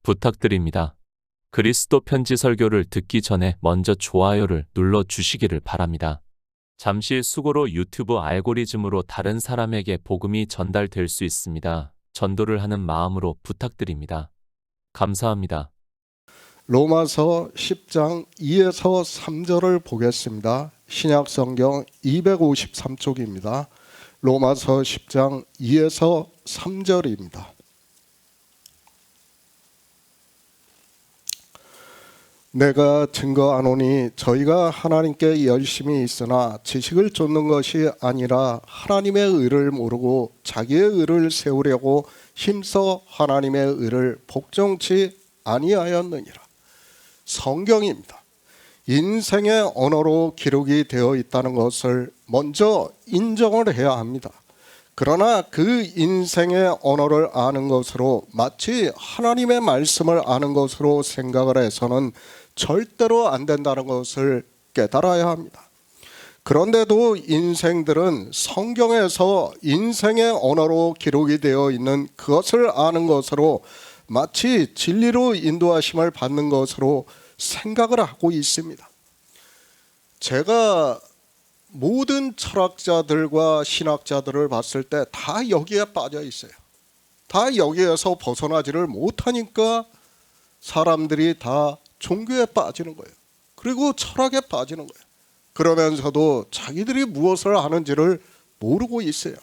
부탁드립니다. 그리스도 편지 설교를 듣기 전에 먼저 좋아요를 눌러 주시기를 바랍니다. 잠시 수고로 유튜브 알고리즘으로 다른 사람에게 복음이 전달될 수 있습니다. 전도를 하는 마음으로 부탁드립니다. 감사합니다. 로마서 10장 2에서 3절을 보겠습니다. 신약성경 253쪽입니다. 로마서 10장 2에서 3절입니다. 내가 증거하노니 저희가 하나님께 열심히 있으나 지식을 쫓는 것이 아니라 하나님의 의를 모르고 자기의 의를 세우려고 힘써 하나님의 의를 복종치 아니하였느니라. 성경입니다. 인생의 언어로 기록이 되어 있다는 것을 먼저 인정을 해야 합니다. 그러나 그 인생의 언어를 아는 것으로 마치 하나님의 말씀을 아는 것으로 생각을 해서는 절대로 안 된다는 것을 깨달아야 합니다. 그런데도 인생들은 성경에서 인생의 언어로 기록이 되어 있는 그것을 아는 것으로 마치 진리로 인도하심을 받는 것으로 생각을 하고 있습니다. 제가 모든 철학자들과 신학자들을 봤을 때 다 여기에 빠져 있어요. 다 여기에서 벗어나지를 못하니까 사람들이 다 종교에 빠지는 거예요. 그리고 철학에 빠지는 거예요. 그러면서도 자기들이 무엇을 하는지를 모르고 있어요.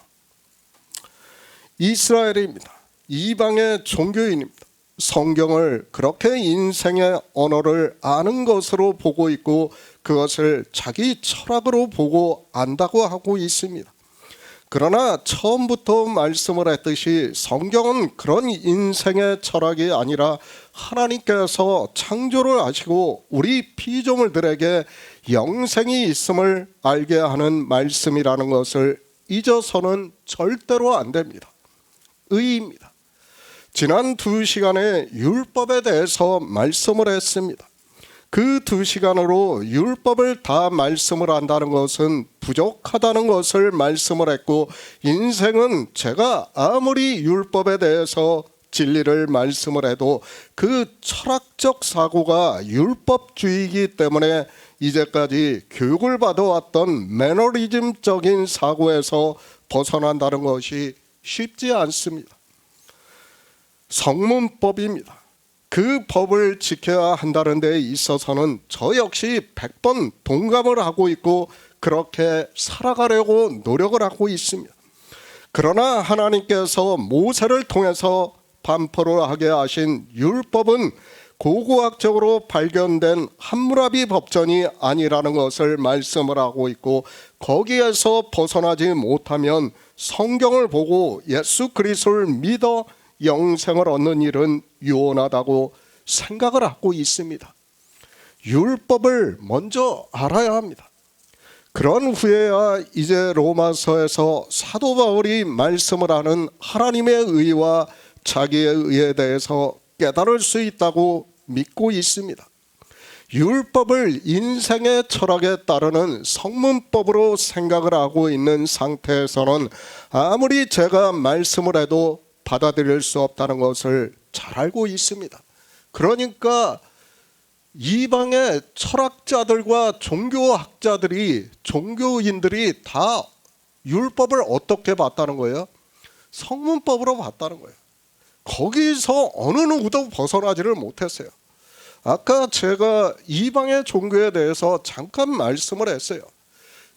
이스라엘입니다. 이방의 종교인입니다. 성경을 그렇게 인생의 언어를 아는 것으로 보고 있고 그것을 자기 철학으로 보고 안다고 하고 있습니다. 그러나 처음부터 말씀을 했듯이 성경은 그런 인생의 철학이 아니라 하나님께서 창조를 하시고 우리 피조물들에게 영생이 있음을 알게 하는 말씀이라는 것을 잊어서는 절대로 안 됩니다. 의입니다. 지난 2시간에 율법에 대해서 말씀을 했습니다. 그 2시간으로 율법을 다 말씀을 한다는 것은 부족하다는 것을 말씀을 했고, 인생은 제가 아무리 율법에 대해서 진리를 말씀을 해도 그 철학적 사고가 율법주의이기 때문에 이제까지 교육을 받아왔던 매너리즘적인 사고에서 벗어난다는 것이 쉽지 않습니다. 성문법입니다. 그 법을 지켜야 한다는 데 있어서는 저 역시 100번 동감을 하고 있고 그렇게 살아가려고 노력을 하고 있습니다. 그러나 하나님께서 모세를 통해서 반포를 하게 하신 율법은 고고학적으로 발견된 함무라비 법전이 아니라는 것을 말씀을 하고 있고, 거기에서 벗어나지 못하면 성경을 보고 예수 그리스도를 믿어 영생을 얻는 일은 유언하다고 생각을 하고 있습니다. 율법을 먼저 알아야 합니다. 그런 후에야 이제 로마서에서 사도 바울이 말씀을 하는 하나님의 의와 자기의 의에 대해서 깨달을 수 있다고 믿고 있습니다. 율법을 인생의 철학에 따르는 성문법으로 생각을 하고 있는 상태에서는 아무리 제가 말씀을 해도 받아들일 수 없다는 것을 잘 알고 있습니다. 그러니까 이방의 철학자들과 종교학자들이, 종교인들이 다 율법을 어떻게 봤다는 거예요? 성문법으로 봤다는 거예요. 거기서 어느 누구도 벗어나지를 못했어요. 아까 제가 이방의 종교에 대해서 잠깐 말씀을 했어요.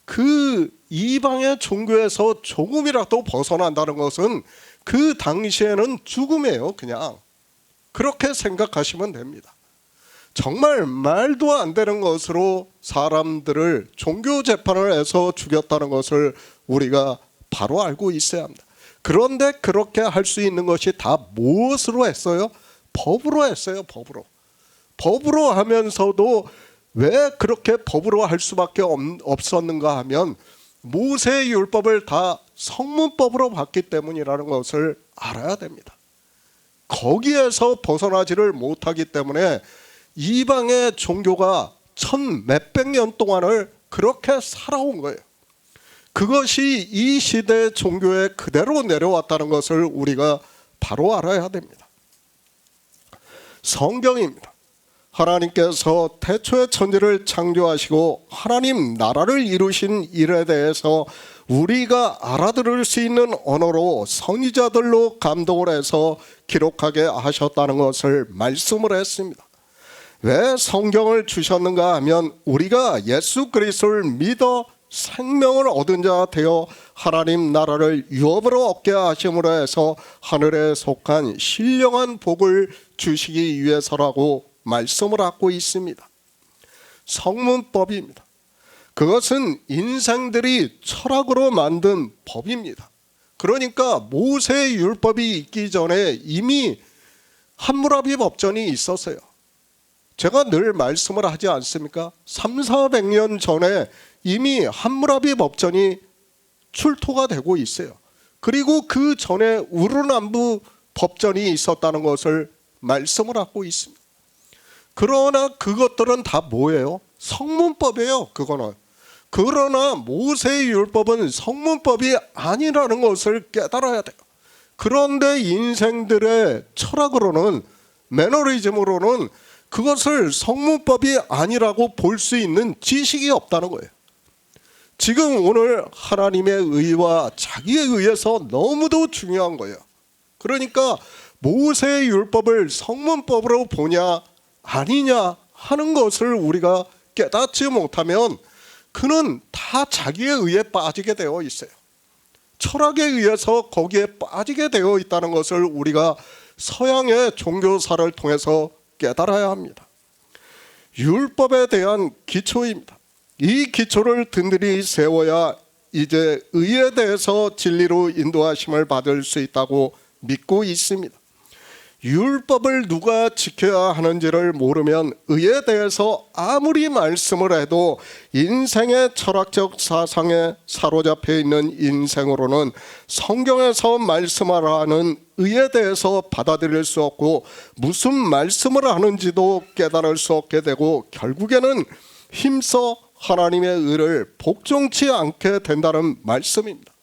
그 이방의 종교에서 조금이라도 벗어난다는 것은 그 당시에는 죽음이에요. 그냥 그렇게 생각하시면 됩니다. 정말 말도 안 되는 것으로 사람들을 종교 재판을 해서 죽였다는 것을 우리가 바로 알고 있어야 합니다. 그런데 그렇게 할 수 있는 것이 다 무엇으로 했어요? 법으로 했어요. 법으로 하면서도 왜 그렇게 법으로 할 수밖에 없었는가 하면 모세의 율법을 다 성문법으로 봤기 때문이라는 것을 알아야 됩니다. 거기에서 벗어나지를 못하기 때문에 이방의 종교가 1000몇백 년 동안을 그렇게 살아온 거예요. 그것이 이 시대의 종교에 그대로 내려왔다는 것을 우리가 바로 알아야 됩니다. 성경입니다. 하나님께서 태초에 천지를 창조하시고 하나님 나라를 이루신 일에 대해서 우리가 알아들을 수 있는 언어로 선지자들로 감동을 해서 기록하게 하셨다는 것을 말씀을 했습니다. 왜 성경을 주셨는가 하면 우리가 예수 그리스도를 믿어 생명을 얻은 자 되어 하나님 나라를 유업으로 얻게 하심으로 해서 하늘에 속한 신령한 복을 주시기 위해서라고 말씀을 하고 있습니다. 성문법입니다. 그것은 인생들이 철학으로 만든 법입니다. 그러니까 모세의 율법이 있기 전에 이미 함무라비 법전이 있었어요. 제가 늘 말씀을 하지 않습니까? 300~400년 전에 이미 함무라비 법전이 출토가 되고 있어요. 그리고 그 전에 우르남부 법전이 있었다는 것을 말씀을 하고 있습니다. 그러나 그것들은 다 뭐예요? 성문법이에요. 그거는. 그러나 모세의 율법은 성문법이 아니라는 것을 깨달아야 돼요. 그런데 인생들의 철학으로는, 매너리즘으로는 그것을 성문법이 아니라고 볼 수 있는 지식이 없다는 거예요. 지금 오늘 하나님의 의와 자기에 의해서 너무도 중요한 거예요. 그러니까 모세의 율법을 성문법으로 보냐 아니냐 하는 것을 우리가 깨닫지 못하면 그는 다 자기에 의해 빠지게 되어 있어요. 철학에 의해서 거기에 빠지게 되어 있다는 것을 우리가 서양의 종교사를 통해서 깨달아야 합니다. 율법에 대한 기초입니다. 이 기초를 든든히 세워야 이제 의에 대해서 진리로 인도하심을 받을 수 있다고 믿고 있습니다. 율법을 누가 지켜야 하는지를 모르면 의에 대해서 아무리 말씀을 해도 인생의 철학적 사상에 사로잡혀 있는 인생으로는 성경에서 말씀하라는 의에 대해서 받아들일 수 없고 무슨 말씀을 하는지도 깨달을 수 없게 되고 결국에는 힘써 하나님의 의를 복종치 않게 된다는 말씀입니다.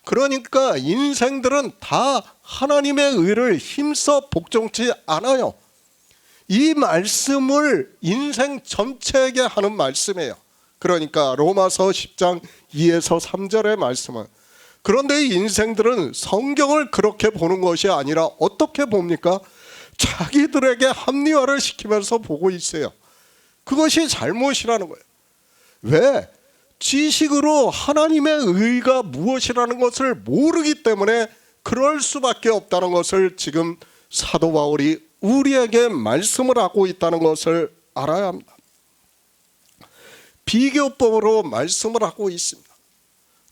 그러니까 인생들은 다 하나님의 의를 힘써 복종치 않아요. 이 말씀을 인생 전체에게 하는 말씀이에요. 그러니까 로마서 10장 2에서 3절의 말씀은. 그런데 인생들은 성경을 그렇게 보는 것이 아니라 어떻게 봅니까? 자기들에게 합리화를 시키면서 보고 있어요. 그것이 잘못이라는 거예요. 왜? 지식으로 하나님의 의가 무엇이라는 것을 모르기 때문에 그럴 수밖에 없다는 것을 지금 사도 바울이 우리에게 말씀을 하고 있다는 것을 알아야 합니다. 비교법으로 말씀을 하고 있습니다.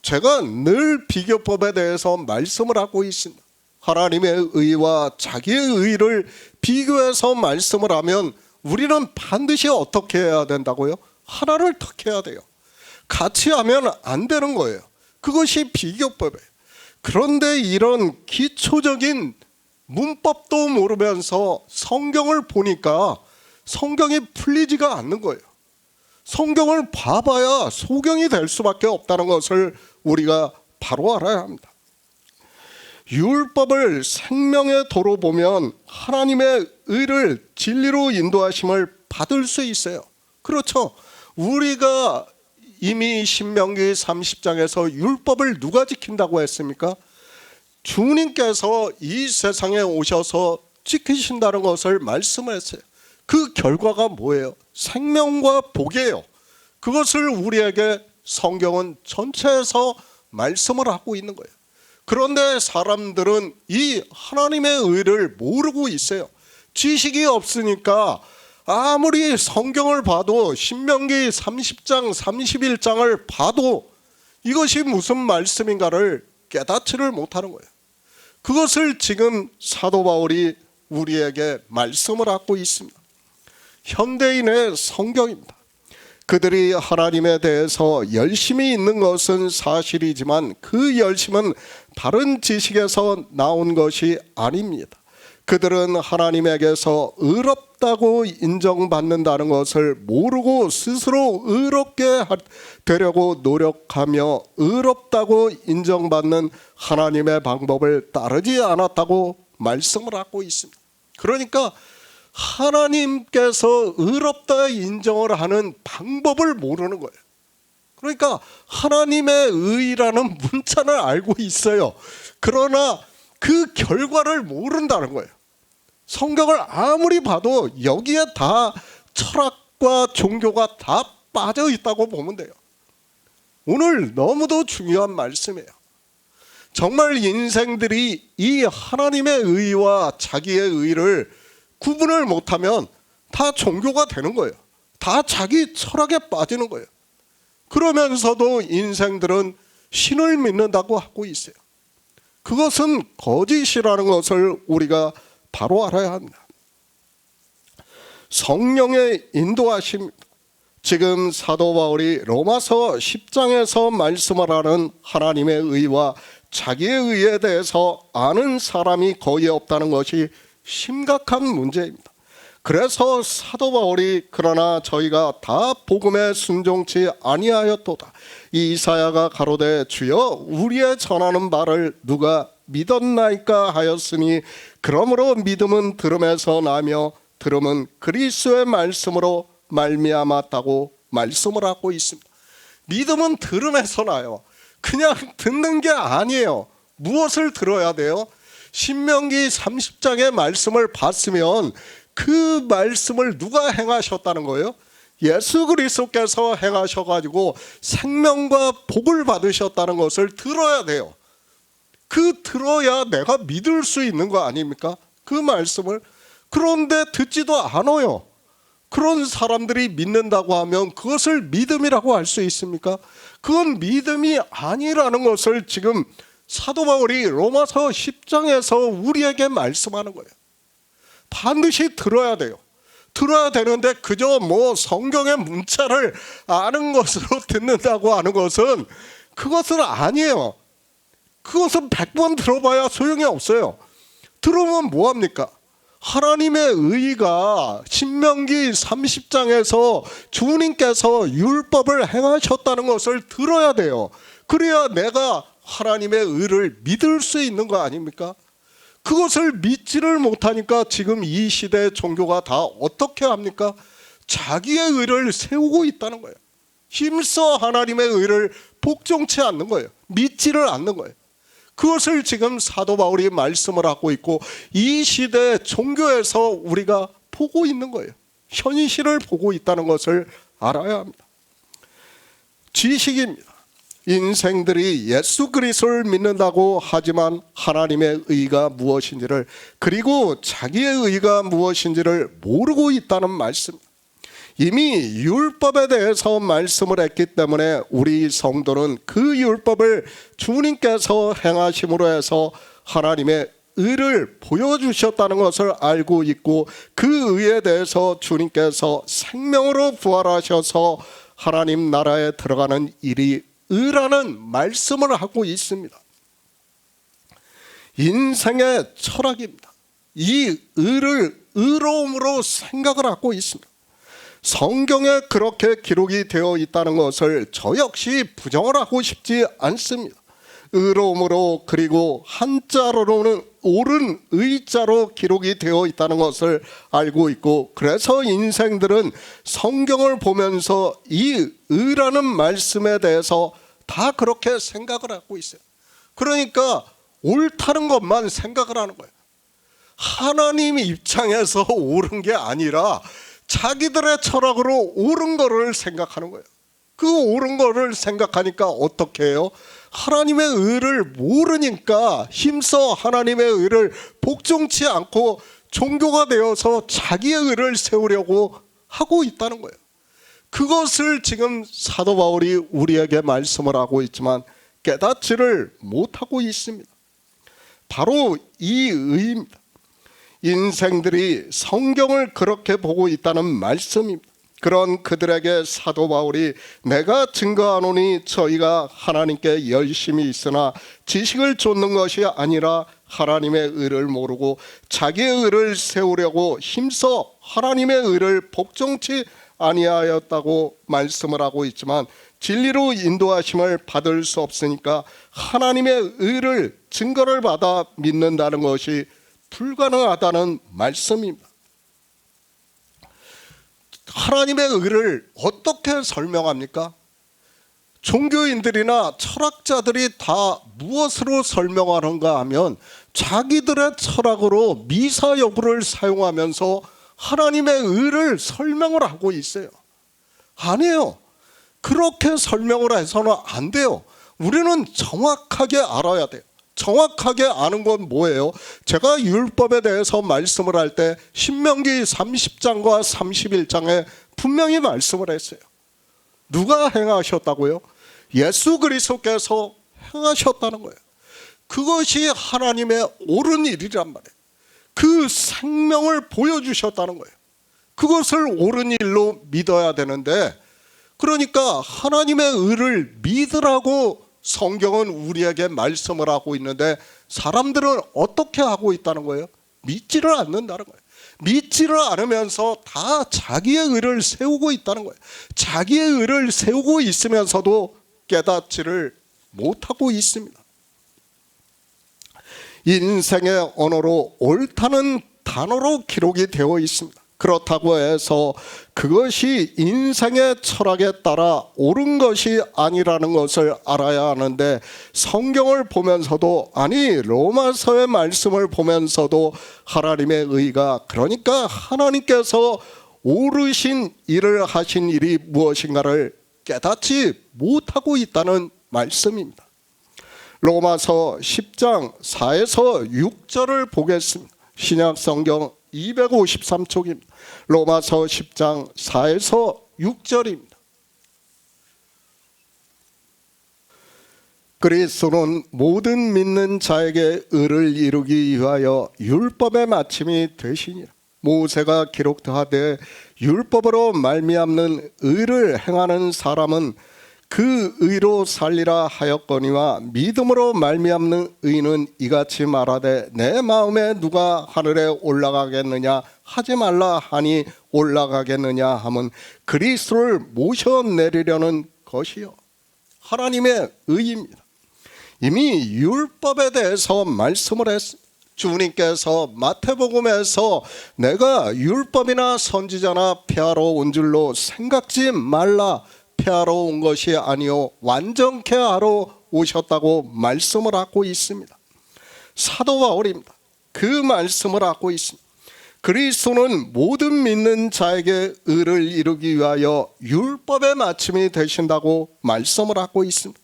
제가 늘 비교법에 대해서 말씀을 하고 있습니다. 하나님의 의와 자기의 의를 비교해서 말씀을 하면 우리는 반드시 어떻게 해야 된다고요? 하나를 택해야 돼요. 같이 하면 안 되는 거예요. 그것이 비교법이에요. 그런데 이런 기초적인 문법도 모르면서 성경을 보니까 성경이 풀리지가 않는 거예요. 성경을 봐봐야 소경이 될 수밖에 없다는 것을 우리가 바로 알아야 합니다. 율법을 생명의 도로 보면 하나님의 의를 진리로 인도하심을 받을 수 있어요. 그렇죠. 우리가 이미 신명기 30장에서 율법을 누가 지킨다고 했습니까? 주님께서 이 세상에 오셔서 지키신다는 것을 말씀했어요. 그 결과가 뭐예요? 생명과 복이에요. 그것을 우리에게 성경은 전체에서 말씀을 하고 있는 거예요. 그런데 사람들은 이 하나님의 의를 모르고 있어요. 지식이 없으니까 아무리 성경을 봐도 신명기 30장 31장을 봐도 이것이 무슨 말씀인가를 깨닫지를 못하는 거예요. 그것을 지금 사도 바울이 우리에게 말씀을 하고 있습니다. 현대인의 성경입니다. 그들이 하나님에 대해서 열심히 있는 것은 사실이지만 그 열심은 다른 지식에서 나온 것이 아닙니다. 그들은 하나님에게서 의롭다고 인정받는다는 것을 모르고 스스로 의롭게 되려고 노력하며 의롭다고 인정받는 하나님의 방법을 따르지 않았다고 말씀을 하고 있습니다. 그러니까 하나님께서 의롭다 인정을 하는 방법을 모르는 거예요. 그러니까 하나님의 의라는 문자는 알고 있어요. 그러나 그 결과를 모른다는 거예요. 성경을 아무리 봐도 여기에 다 철학과 종교가 다 빠져 있다고 보면 돼요. 오늘 너무도 중요한 말씀이에요. 정말 인생들이 이 하나님의 의와 자기의 의를 구분을 못하면 다 종교가 되는 거예요. 다 자기 철학에 빠지는 거예요. 그러면서도 인생들은 신을 믿는다고 하고 있어요. 그것은 거짓이라는 것을 우리가 바로 알아야 합니다. 성령의 인도하심, 지금 사도 바울이 로마서 10장에서 말씀을 하는 하나님의 의와 자기의 의에 대해서 아는 사람이 거의 없다는 것이 심각한 문제입니다. 그래서 사도 바울이 그러나 저희가 다 복음에 순종치 아니하였도다. 이사야가 가로되 주여 우리의 전하는 말을 누가 믿었나이까 하였으니 그러므로 믿음은 들음에서 나며 들음은 그리스도의 말씀으로 말미암았다고 말씀을 하고 있습니다. 믿음은 들음에서 나요. 그냥 듣는 게 아니에요. 무엇을 들어야 돼요? 신명기 30장의 말씀을 봤으면 그 말씀을 누가 행하셨다는 거예요? 예수 그리스도께서 행하셔가지고 생명과 복을 받으셨다는 것을 들어야 돼요. 그 들어야 내가 믿을 수 있는 거 아닙니까? 그 말씀을. 그런데 듣지도 않아요. 그런 사람들이 믿는다고 하면 그것을 믿음이라고 할 수 있습니까? 그건 믿음이 아니라는 것을 지금 사도 바울이 로마서 10장에서 우리에게 말씀하는 거예요. 반드시 들어야 돼요. 들어야 되는데 그저 뭐 성경의 문자를 아는 것으로 듣는다고 하는 것은 그것은 아니에요. 그것은 100번 들어봐야 소용이 없어요. 들으면 뭐합니까? 하나님의 의가 신명기 30장에서 주님께서 율법을 행하셨다는 것을 들어야 돼요. 그래야 내가 하나님의 의를 믿을 수 있는 거 아닙니까? 그것을 믿지를 못하니까 지금 이 시대의 종교가 다 어떻게 합니까? 자기의 의를 세우고 있다는 거예요. 힘써 하나님의 의를 복종치 않는 거예요. 믿지를 않는 거예요. 그것을 지금 사도 바울이 말씀을 하고 있고 이 시대 종교에서 우리가 보고 있는 거예요. 현실을 보고 있다는 것을 알아야 합니다. 지식입니다. 인생들이 예수 그리스도를 믿는다고 하지만 하나님의 의가 무엇인지를 그리고 자기의 의가 무엇인지를 모르고 있다는 말씀. 이미 율법에 대해서 말씀을 했기 때문에 우리 성도는 그 율법을 주님께서 행하심으로 해서 하나님의 의를 보여주셨다는 것을 알고 있고 그 의에 대해서 주님께서 생명으로 부활하셔서 하나님 나라에 들어가는 일이 의라는 말씀을 하고 있습니다. 인생의 철학입니다. 이 의를 의로움으로 생각을 하고 있습니다. 성경에 그렇게 기록이 되어 있다는 것을 저 역시 부정을 하고 싶지 않습니다. 의로움으로 그리고 한자로는 옳은 의자로 기록이 되어 있다는 것을 알고 있고 그래서 인생들은 성경을 보면서 이 의라는 말씀에 대해서 다 그렇게 생각을 하고 있어요. 그러니까 옳다는 것만 생각을 하는 거예요. 하나님 입장에서 옳은 게 아니라 자기들의 철학으로 옳은 거를 생각하는 거예요. 그 옳은 거를 생각하니까 어떻게 해요? 하나님의 의를 모르니까 힘써 하나님의 의를 복종치 않고 종교가 되어서 자기의 의를 세우려고 하고 있다는 거예요. 그것을 지금 사도 바울이 우리에게 말씀을 하고 있지만 깨닫지를 못하고 있습니다. 바로 이 의입니다. 인생들이 성경을 그렇게 보고 있다는 말씀입니다. 그런 그들에게 사도 바울이 내가 증거하노니 저희가 하나님께 열심히 있으나 지식을 좇는 것이 아니라 하나님의 의를 모르고 자기의 의를 세우려고 힘써 하나님의 의를 복종치 아니하였다고 말씀을 하고 있지만 진리로 인도하심을 받을 수 없으니까 하나님의 의를 증거를 받아 믿는다는 것이 불가능하다는 말씀입니다. 하나님의 의를 어떻게 설명합니까? 종교인들이나 철학자들이 다 무엇으로 설명하는가 하면 자기들의 철학으로 미사 여부를 사용하면서 하나님의 의를 설명을 하고 있어요. 아니에요. 그렇게 설명을 해서는 안 돼요. 우리는 정확하게 알아야 돼요. 정확하게 아는 건 뭐예요? 제가 율법에 대해서 말씀을 할 때 신명기 30장과 31장에 분명히 말씀을 했어요. 누가 행하셨다고요? 예수 그리스도께서 행하셨다는 거예요. 그것이 하나님의 옳은 일이란 말이에요. 그 생명을 보여주셨다는 거예요. 그것을 옳은 일로 믿어야 되는데, 그러니까 하나님의 의를 믿으라고 성경은 우리에게 말씀을 하고 있는데 사람들은 어떻게 하고 있다는 거예요? 믿지를 않는다는 거예요. 믿지를 않으면서 다 자기의 의를 세우고 있다는 거예요. 자기의 의를 세우고 있으면서도 깨닫지를 못하고 있습니다. 인생의 언어로 옳다는 단어로 기록이 되어 있습니다. 그렇다고 해서 그것이 인생의 철학에 따라 옳은 것이 아니라는 것을 알아야 하는데, 성경을 보면서도, 아니 로마서의 말씀을 보면서도 하나님의 의가, 그러니까 하나님께서 옳으신 일을 하신 일이 무엇인가를 깨닫지 못하고 있다는 말씀입니다. 로마서 10장 4에서 6절을 보겠습니다. 신약성경 253쪽입니다. 로마서 10장 4에서 6절입니다. 그리스도는 모든 믿는 자에게 의를 이루기 위하여 율법의 마침이 되시니라. 모세가 기록하되 율법으로 말미암는 의를 행하는 사람은 그 의로 살리라 하였거니와 믿음으로 말미암는 의는 이같이 말하되 내 마음에 누가 하늘에 올라가겠느냐 하지 말라 하니 올라가겠느냐 하면 그리스도를 모셔내리려는 것이요. 하나님의 의입니다. 이미 율법에 대해서 말씀을 했습니다. 주님께서 마태복음에서 내가 율법이나 선지자나 폐하러 온 줄로 생각지 말라, 폐하러 온 것이 아니요 완전케 하러 오셨다고 말씀을 하고 있습니다. 사도 바울입니다. 그 말씀을 하고 있습니다. 그리스도는 모든 믿는 자에게 의를 이루기 위하여 율법의 마침이 되신다고 말씀을 하고 있습니다.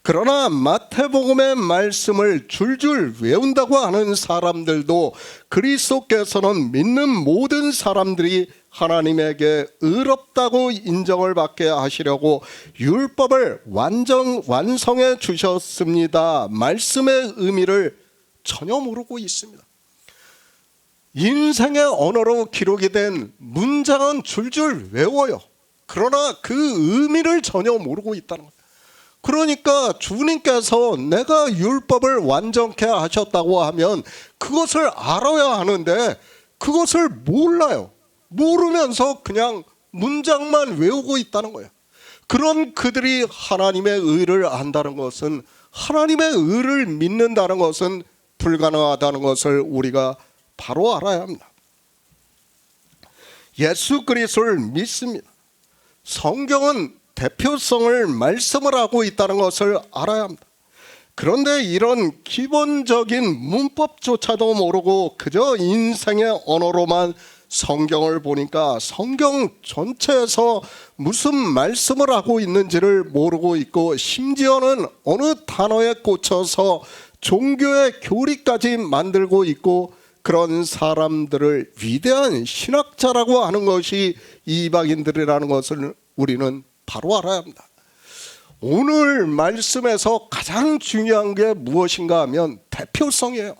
그러나 마태복음의 말씀을 줄줄 외운다고 하는 사람들도 그리스도께서는 믿는 모든 사람들이 하나님에게 의롭다고 인정을 받게 하시려고 율법을 완성해 주셨습니다. 말씀의 의미를 전혀 모르고 있습니다. 인생의 언어로 기록이 된 문장은 줄줄 외워요. 그러나 그 의미를 전혀 모르고 있다는 거예요. 그러니까 주님께서 내가 율법을 완전케 하셨다고 하면 그것을 알아야 하는데 그것을 몰라요. 모르면서 그냥 문장만 외우고 있다는 거예요. 그런 그들이 하나님의 의를 안다는 것은, 하나님의 의를 믿는다는 것은 불가능하다는 것을 우리가 바로 알아야 합니다. 예수 그리스도를 믿습니다. 성경은 대표성을 말씀을 하고 있다는 것을 알아야 합니다. 그런데 이런 기본적인 문법조차도 모르고 그저 인생의 언어로만 성경을 보니까 성경 전체에서 무슨 말씀을 하고 있는지를 모르고 있고, 심지어는 어느 단어에 꽂혀서 종교의 교리까지 만들고 있고, 그런 사람들을 위대한 신학자라고 하는 것이 이방인들이라는 것을 우리는 바로 알아야 합니다. 오늘 말씀에서 가장 중요한 게 무엇인가 하면 대표성이에요.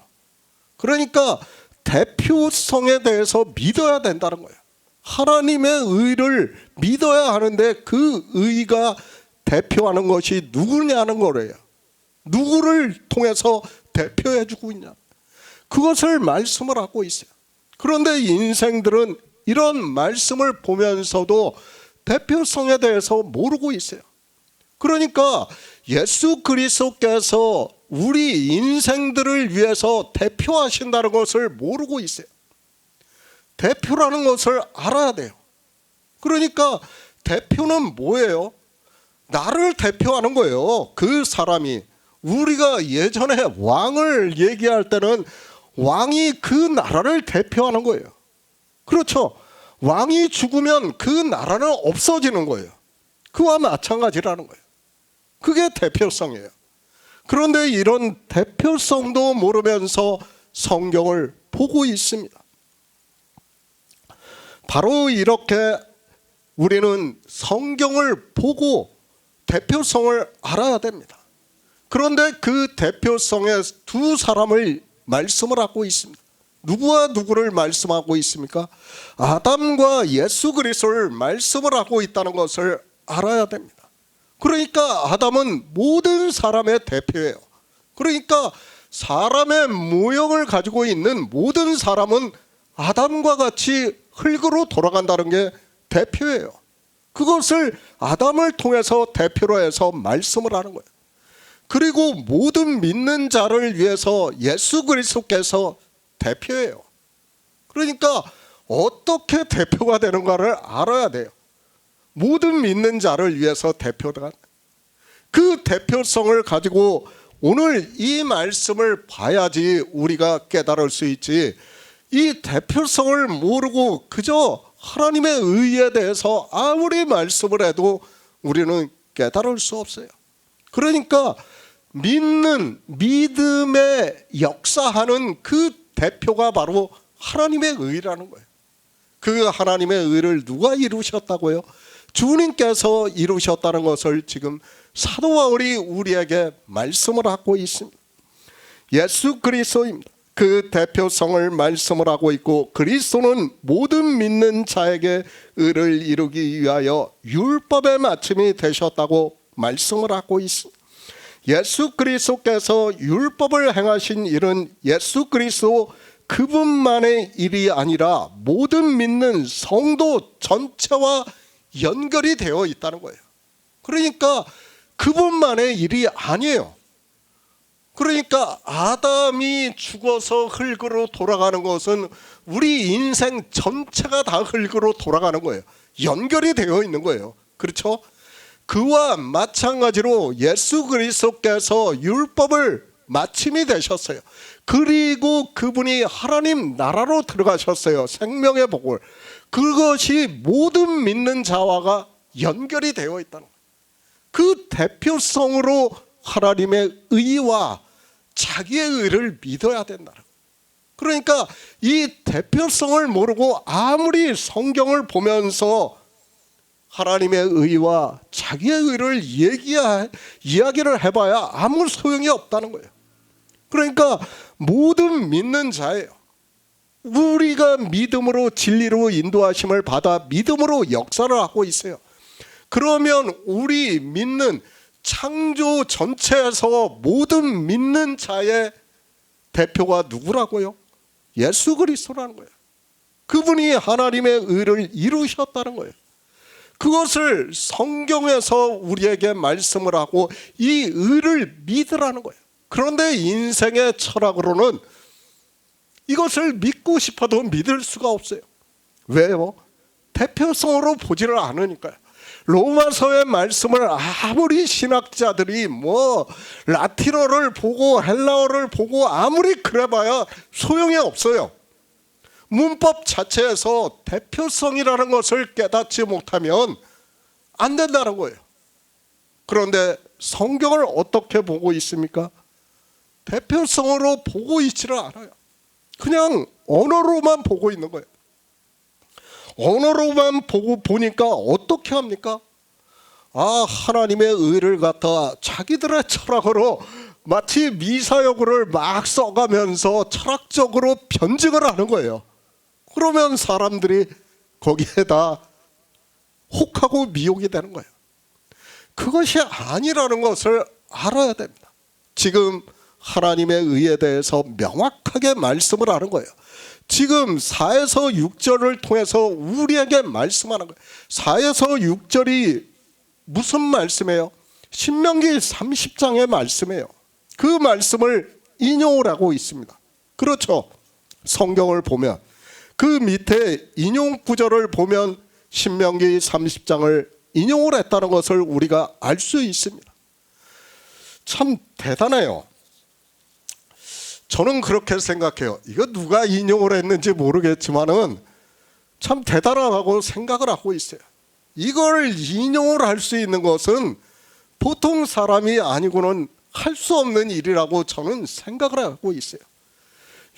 그러니까 대표성에 대해서 믿어야 된다는 거예요. 하나님의 의를 믿어야 하는데 그 의가 대표하는 것이 누구냐는 거래요. 누구를 통해서 대표해 주고 있냐, 그것을 말씀을 하고 있어요. 그런데 인생들은 이런 말씀을 보면서도 대표성에 대해서 모르고 있어요. 그러니까 예수 그리스도께서 우리 인생들을 위해서 대표하신다는 것을 모르고 있어요. 대표라는 것을 알아야 돼요. 그러니까 대표는 뭐예요? 나를 대표하는 거예요. 그 사람이. 우리가 예전에 왕을 얘기할 때는 왕이 그 나라를 대표하는 거예요. 그렇죠? 왕이 죽으면 그 나라는 없어지는 거예요. 그와 마찬가지라는 거예요. 그게 대표성이에요. 그런데 이런 대표성도 모르면서 성경을 보고 있습니다. 바로 이렇게 우리는 성경을 보고 대표성을 알아야 됩니다. 그런데 그 대표성에 두 사람을 말씀을 하고 있습니다. 누구와 누구를 말씀하고 있습니까? 아담과 예수 그리스도를 말씀을 하고 있다는 것을 알아야 됩니다. 그러니까 아담은 모든 사람의 대표예요. 그러니까 사람의 모형을 가지고 있는 모든 사람은 아담과 같이 흙으로 돌아간다는 게 대표예요. 그것을 아담을 통해서 대표로 해서 말씀을 하는 거예요. 그리고 모든 믿는 자를 위해서 예수 그리스도께서 대표예요. 그러니까 어떻게 대표가 되는가를 알아야 돼요. 모든 믿는 자를 위해서 대표가, 그 대표성을 가지고 오늘 이 말씀을 봐야지 우리가 깨달을 수 있지, 이 대표성을 모르고 그저 하나님의 의에 대해서 아무리 말씀을 해도 우리는 깨달을 수 없어요. 그러니까 믿음의 역사하는 그 대표가 바로 하나님의 의라는 거예요. 그 하나님의 의를 누가 이루셨다고요? 주님께서 이루셨다는 것을 지금 사도 바울이 우리에게 말씀을 하고 있습니다. 예수 그리스도입니다. 그 대표성을 말씀을 하고 있고, 그리스도는 모든 믿는 자에게 의를 이루기 위하여 율법의 마침이 되셨다고 말씀을 하고 있습니다. 예수 그리스도께서 율법을 행하신 일은 예수 그리스도 그분만의 일이 아니라 모든 믿는 성도 전체와 연결이 되어 있다는 거예요. 그러니까 그분만의 일이 아니에요. 그러니까 아담이 죽어서 흙으로 돌아가는 것은 우리 인생 전체가 다 흙으로 돌아가는 거예요. 연결이 되어 있는 거예요. 그렇죠? 그와 마찬가지로 예수 그리스도께서 율법을 마침이 되셨어요. 그리고 그분이 하나님 나라로 들어가셨어요. 생명의 복을. 그것이 모든 믿는 자와가 연결이 되어 있다는 거예요. 그 대표성으로 하나님의 의와 자기의 의를 믿어야 된다는 거예요. 그러니까 이 대표성을 모르고 아무리 성경을 보면서 하나님의 의와 자기의 의를 이야기를 해봐야 아무 소용이 없다는 거예요. 그러니까 모든 믿는 자예요. 우리가 믿음으로 진리로 인도하심을 받아 믿음으로 역사를 하고 있어요. 그러면 우리 믿는 창조 전체에서 모든 믿는 자의 대표가 누구라고요? 예수 그리스도라는 거예요. 그분이 하나님의 의를 이루셨다는 거예요. 그것을 성경에서 우리에게 말씀을 하고 이 의를 믿으라는 거예요. 그런데 인생의 철학으로는 이것을 믿고 싶어도 믿을 수가 없어요. 왜요? 대표성으로 보지를 않으니까요. 로마서의 말씀을 아무리 신학자들이 라틴어를 보고 헬라어를 보고 아무리 그래봐야 소용이 없어요. 문법 자체에서 대표성이라는 것을 깨닫지 못하면 안 된다는 거예요. 그런데 성경을 어떻게 보고 있습니까? 대표성으로 보고 있지를 않아요. 그냥 언어로만 보고 있는 거예요. 언어로만 보니까 어떻게 합니까? 하나님의 의를 갖다 자기들의 철학으로 마치 미사여구를 막 써가면서 철학적으로 변증을 하는 거예요. 그러면 사람들이 거기에다 혹하고 미혹이 되는 거예요. 그것이 아니라는 것을 알아야 됩니다. 지금 하나님의 의에 대해서 명확하게 말씀을 하는 거예요. 지금 4에서 6절을 통해서 우리에게 말씀하는 거예요. 4에서 6절이 무슨 말씀이에요? 신명기 30장의 말씀이에요. 그 말씀을 인용을 하고 있습니다. 그렇죠? 성경을 보면 그 밑에 인용 구절을 보면 신명기 30장을 인용을 했다는 것을 우리가 알 수 있습니다. 참 대단해요. 저는 그렇게 생각해요. 이거 누가 인용을 했는지 모르겠지만은 참 대단하다고 생각을 하고 있어요. 이걸 인용을 할 수 있는 것은 보통 사람이 아니고는 할 수 없는 일이라고 저는 생각을 하고 있어요.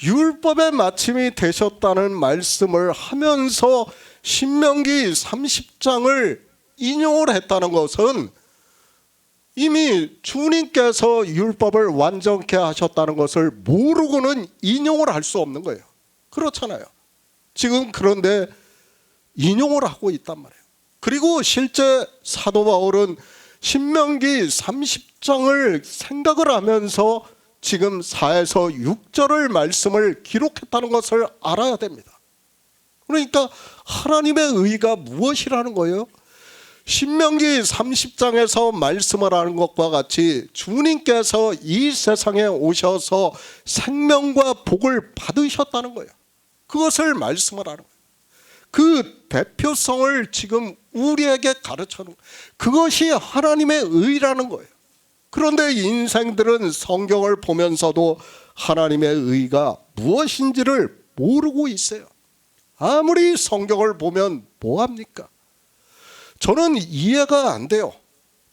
율법의 마침이 되셨다는 말씀을 하면서 신명기 30장을 인용을 했다는 것은 이미 주님께서 율법을 완전케 하셨다는 것을 모르고는 인용을 할 수 없는 거예요. 그렇잖아요. 지금 그런데 인용을 하고 있단 말이에요. 그리고 실제 사도 바울은 신명기 30장을 생각을 하면서 지금 4에서 6절의 말씀을 기록했다는 것을 알아야 됩니다. 그러니까 하나님의 의가 무엇이라는 거예요? 신명기 30장에서 말씀을 하는 것과 같이 주님께서 이 세상에 오셔서 생명과 복을 받으셨다는 거예요. 그것을 말씀을 하는 거예요. 그 대표성을 지금 우리에게 가르쳐는 거예요. 그것이 하나님의 의라는 거예요. 그런데 인생들은 성경을 보면서도 하나님의 의가 무엇인지를 모르고 있어요. 아무리 성경을 보면 뭐합니까? 저는 이해가 안 돼요.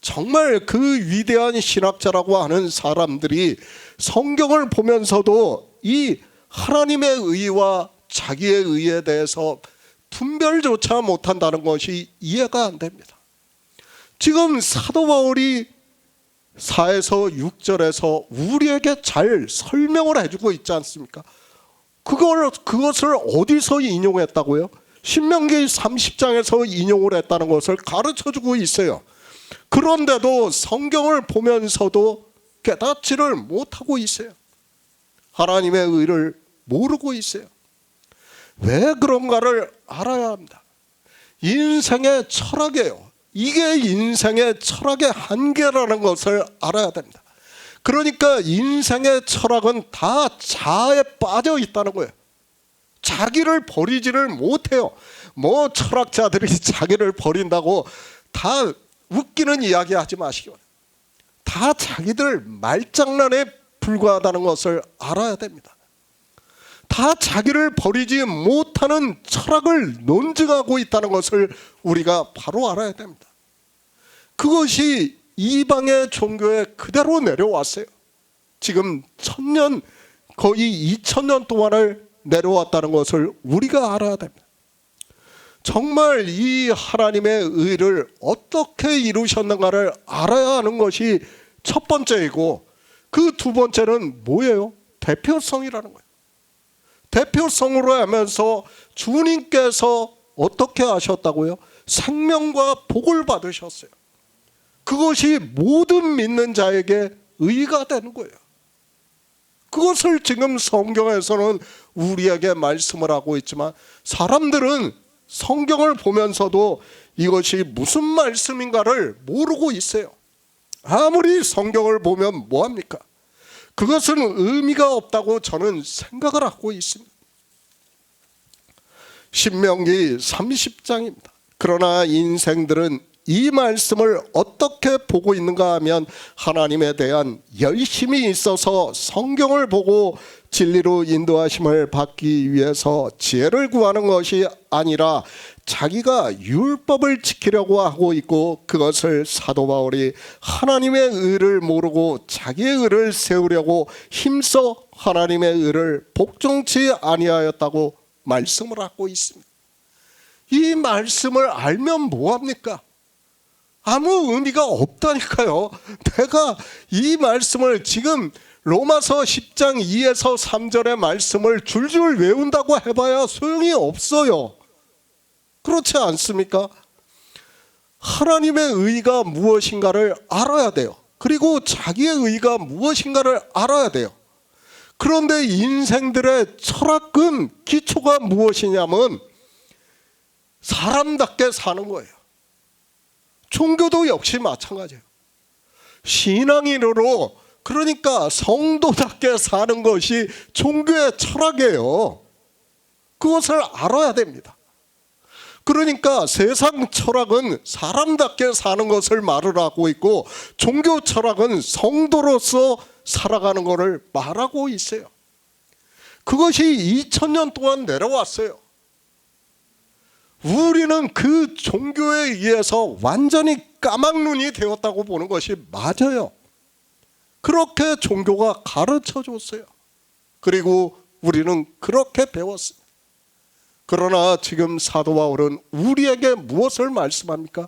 정말 그 위대한 신학자라고 하는 사람들이 성경을 보면서도 이 하나님의 의와 자기의 의에 대해서 분별조차 못한다는 것이 이해가 안 됩니다. 지금 사도 바울이 4에서 6절에서 우리에게 잘 설명을 해주고 있지 않습니까? 그것을 어디서 인용했다고요? 신명기 30장에서 인용을 했다는 것을 가르쳐주고 있어요. 그런데도 성경을 보면서도 깨닫지를 못하고 있어요. 하나님의 의를 모르고 있어요. 왜 그런가를 알아야 합니다. 인생의 철학이에요. 이게 인생의 철학의 한계라는 것을 알아야 됩니다. 그러니까 인생의 철학은 다 자아에 빠져 있다는 거예요. 자기를 버리지를 못해요. 뭐 철학자들이 자기를 버린다고 다 웃기는 이야기 하지 마시기 바랍니다. 다 자기들 말장난에 불과하다는 것을 알아야 됩니다. 다 자기를 버리지 못하는 철학을 논증하고 있다는 것을 우리가 바로 알아야 됩니다. 그것이 이방의 종교에 그대로 내려왔어요. 지금 1000년 거의 2000년 동안을 내려왔다는 것을 우리가 알아야 됩니다. 정말 이 하나님의 의를 어떻게 이루셨는가를 알아야 하는 것이 첫 번째이고, 그 두 번째는 뭐예요? 대표성이라는 거예요. 대표성으로 하면서 주님께서 어떻게 하셨다고요? 생명과 복을 받으셨어요. 그것이 모든 믿는 자에게 의가 되는 거예요. 그것을 지금 성경에서는 우리에게 말씀을 하고 있지만 사람들은 성경을 보면서도 이것이 무슨 말씀인가를 모르고 있어요. 아무리 성경을 보면 뭐합니까? 그것은 의미가 없다고 저는 생각을 하고 있습니다. 신명기 30장입니다. 그러나 인생들은 이 말씀을 어떻게 보고 있는가 하면 하나님에 대한 열심이 있어서 성경을 보고 진리로 인도하심을 받기 위해서 지혜를 구하는 것이 아니라 자기가 율법을 지키려고 하고 있고, 그것을 사도 바울이 하나님의 의를 모르고 자기의 의를 세우려고 힘써 하나님의 의를 복종치 아니하였다고 말씀을 하고 있습니다. 이 말씀을 알면 뭐합니까? 아무 의미가 없다니까요. 내가 이 말씀을 지금 로마서 10장 2에서 3절의 말씀을 줄줄 외운다고 해봐야 소용이 없어요. 그렇지 않습니까? 하나님의 의가 무엇인가를 알아야 돼요. 그리고 자기의 의가 무엇인가를 알아야 돼요. 그런데 인생들의 철학은 기초가 무엇이냐면 사람답게 사는 거예요. 종교도 역시 마찬가지예요. 신앙인으로, 그러니까 성도답게 사는 것이 종교의 철학이에요. 그것을 알아야 됩니다. 그러니까 세상 철학은 사람답게 사는 것을 말을 하고 있고, 종교 철학은 성도로서 살아가는 것을 말하고 있어요. 그것이 2000년 동안 내려왔어요. 우리는 그 종교에 의해서 완전히 까막눈이 되었다고 보는 것이 맞아요. 그렇게 종교가 가르쳐 줬어요. 그리고 우리는 그렇게 배웠습니다. 그러나 지금 사도 바울은 우리에게 무엇을 말씀합니까?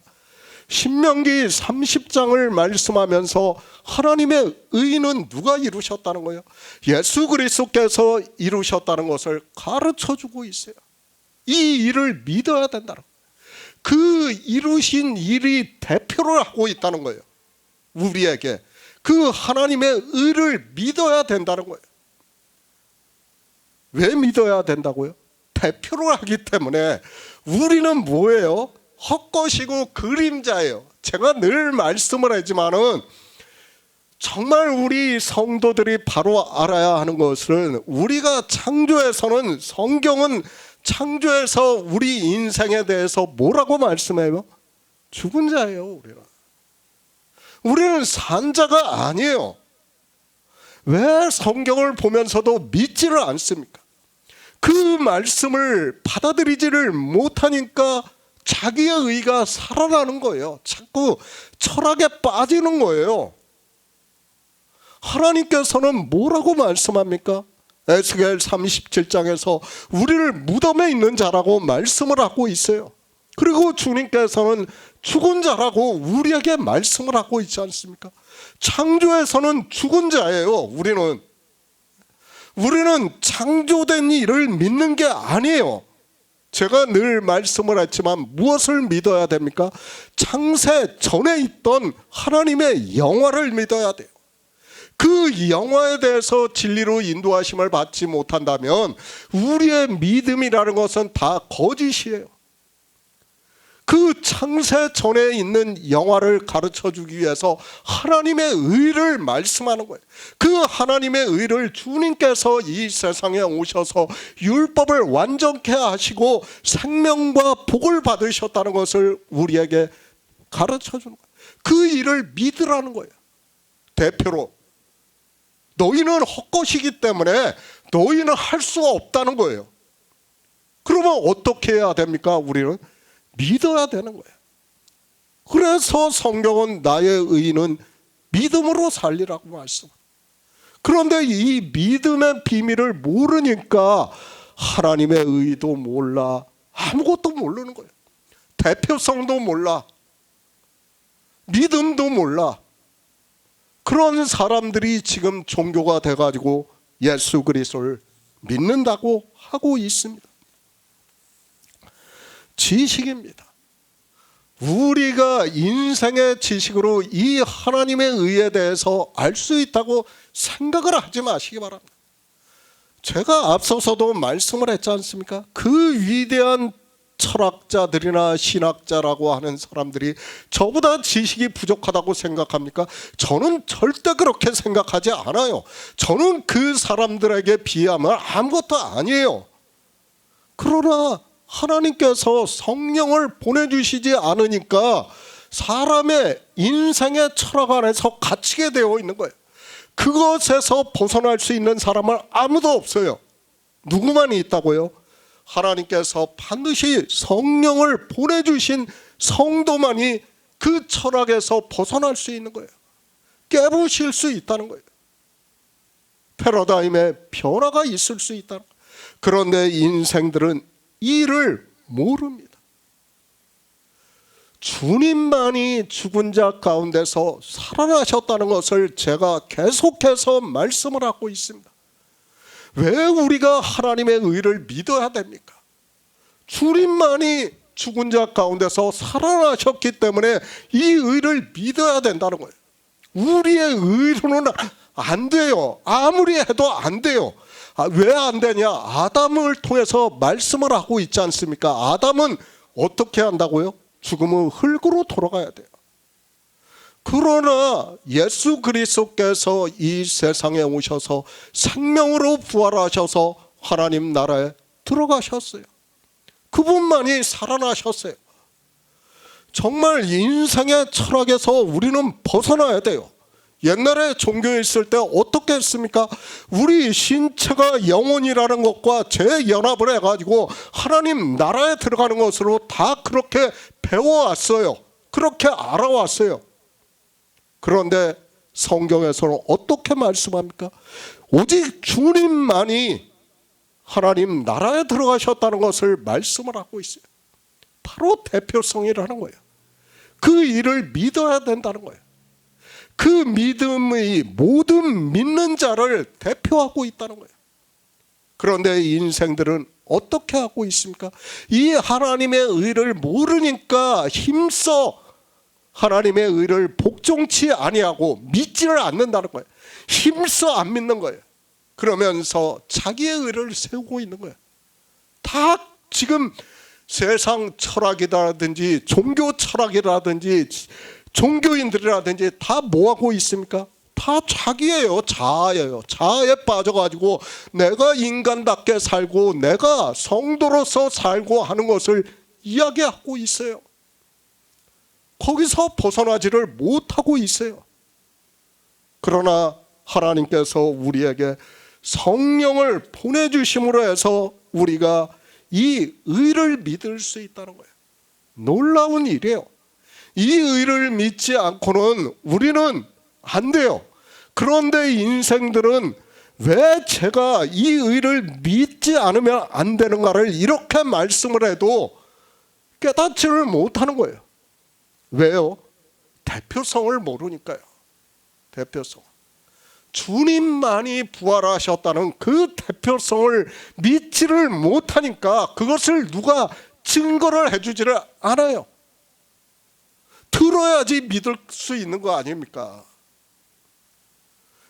신명기 30장을 말씀하면서 하나님의 의는 누가 이루셨다는 거예요? 예수 그리스도께서 이루셨다는 것을 가르쳐주고 있어요. 이 일을 믿어야 된다는 거예요. 그 이루신 일이 대표를 하고 있다는 거예요. 우리에게 그 하나님의 의를 믿어야 된다는 거예요. 왜 믿어야 된다고요? 대표를 하기 때문에. 우리는 뭐예요? 헛것이고 그림자예요. 제가 늘 말씀을 하지만은 정말 우리 성도들이 바로 알아야 하는 것은, 우리가 창조에서는, 성경은 창조에서 우리 인생에 대해서 뭐라고 말씀해요? 죽은 자예요. 우리는 산 자가 아니에요. 왜 성경을 보면서도 믿지를 않습니까? 그 말씀을 받아들이지를 못하니까 자기의 의가 살아나는 거예요. 자꾸 철학에 빠지는 거예요. 하나님께서는 뭐라고 말씀합니까? 에스겔 37장에서 우리를 무덤에 있는 자라고 말씀을 하고 있어요. 그리고 주님께서는 죽은 자라고 우리에게 말씀을 하고 있지 않습니까? 창조에서는 죽은 자예요. 우리는 창조된 일을 믿는 게 아니에요. 제가 늘 말씀을 했지만 무엇을 믿어야 됩니까? 창세 전에 있던 하나님의 영화를 믿어야 돼요. 그 영화에 대해서 진리로 인도하심을 받지 못한다면 우리의 믿음이라는 것은 다 거짓이에요. 그 창세 전에 있는 영화를 가르쳐주기 위해서 하나님의 의를 말씀하는 거예요. 그 하나님의 의를 주님께서 이 세상에 오셔서 율법을 완전케 하시고 생명과 복을 받으셨다는 것을 우리에게 가르쳐주는 거예요. 그 일을 믿으라는 거예요. 대표로 너희는 헛것이기 때문에 너희는 할 수 없다는 거예요. 그러면 어떻게 해야 됩니까? 우리는 믿어야 되는 거예요. 그래서 성경은 나의 의는 믿음으로 살리라고 말씀. 그런데 이 믿음의 비밀을 모르니까 하나님의 의도 몰라, 아무것도 모르는 거예요. 대표성도 몰라, 믿음도 몰라. 그런 사람들이 지금 종교가 돼가지고 예수 그리스도를 믿는다고 하고 있습니다. 지식입니다. 우리가 인생의 지식으로 이 하나님의 의에 대해서 알 수 있다고 생각을 하지 마시기 바랍니다. 제가 앞서서도 말씀을 했지 않습니까? 그 위대한 철학자들이나 신학자라고 하는 사람들이 저보다 지식이 부족하다고 생각합니까? 저는 절대 그렇게 생각하지 않아요. 저는 그 사람들에게 비하면 아무것도 아니에요. 그러나 하나님께서 성령을 보내주시지 않으니까 사람의 인생의 철학 안에서 갇히게 되어 있는 거예요. 그것에서 벗어날 수 있는 사람은 아무도 없어요. 누구만 있다고요? 하나님께서 반드시 성령을 보내주신 성도만이 그 철학에서 벗어날 수 있는 거예요. 깨부실 수 있다는 거예요. 패러다임의 변화가 있을 수 있다는 거예요. 그런데 인생들은 이를 모릅니다. 주님만이 죽은 자 가운데서 살아나셨다는 것을 제가 계속해서 말씀을 하고 있습니다. 왜 우리가 하나님의 의를 믿어야 됩니까? 주님만이 죽은 자 가운데서 살아나셨기 때문에 이 의를 믿어야 된다는 거예요. 우리의 의로는 안 돼요. 아무리 해도 안 돼요. 왜 안 되냐? 아담을 통해서 말씀을 하고 있지 않습니까? 아담은 어떻게 한다고요? 죽음은 흙으로 돌아가야 돼요. 그러나 예수 그리스도께서 이 세상에 오셔서 생명으로 부활하셔서 하나님 나라에 들어가셨어요. 그분만이 살아나셨어요. 정말 인생의 철학에서 우리는 벗어나야 돼요. 옛날에 종교에 있을 때 어떻게 했습니까? 우리 신체가 영혼이라는 것과 재연합을 해가지고 하나님 나라에 들어가는 것으로 다 그렇게 배워왔어요. 그렇게 알아왔어요. 그런데 성경에서는 어떻게 말씀합니까? 오직 주님만이 하나님 나라에 들어가셨다는 것을 말씀을 하고 있어요. 바로 대표성이라는 거예요. 그 일을 믿어야 된다는 거예요. 그 믿음의 모든 믿는 자를 대표하고 있다는 거예요. 그런데 인생들은 어떻게 하고 있습니까? 이 하나님의 의를 모르니까 힘써 하나님의 의를 복종치 아니하고 믿지를 않는다는 거예요. 힘써 안 믿는 거예요. 그러면서 자기의 의를 세우고 있는 거예요. 다 지금 세상 철학이라든지 종교 철학이라든지 종교인들이라든지 다 뭐하고 있습니까? 다 자기예요. 자아예요. 자아에 빠져가지고 내가 인간답게 살고 내가 성도로서 살고 하는 것을 이야기하고 있어요. 거기서 벗어나지를 못하고 있어요. 그러나 하나님께서 우리에게 성령을 보내주심으로 해서 우리가 이 의를 믿을 수 있다는 거예요. 놀라운 일이에요. 이 의를 믿지 않고는 우리는 안 돼요. 그런데 인생들은 왜 제가 이 의를 믿지 않으면 안 되는가를 이렇게 말씀을 해도 깨닫지를 못하는 거예요. 왜요? 대표성을 모르니까요. 대표성. 주님만이 부활하셨다는 그 대표성을 믿지를 못하니까 그것을 누가 증거를 해주지를 않아요. 들어야지 믿을 수 있는 거 아닙니까?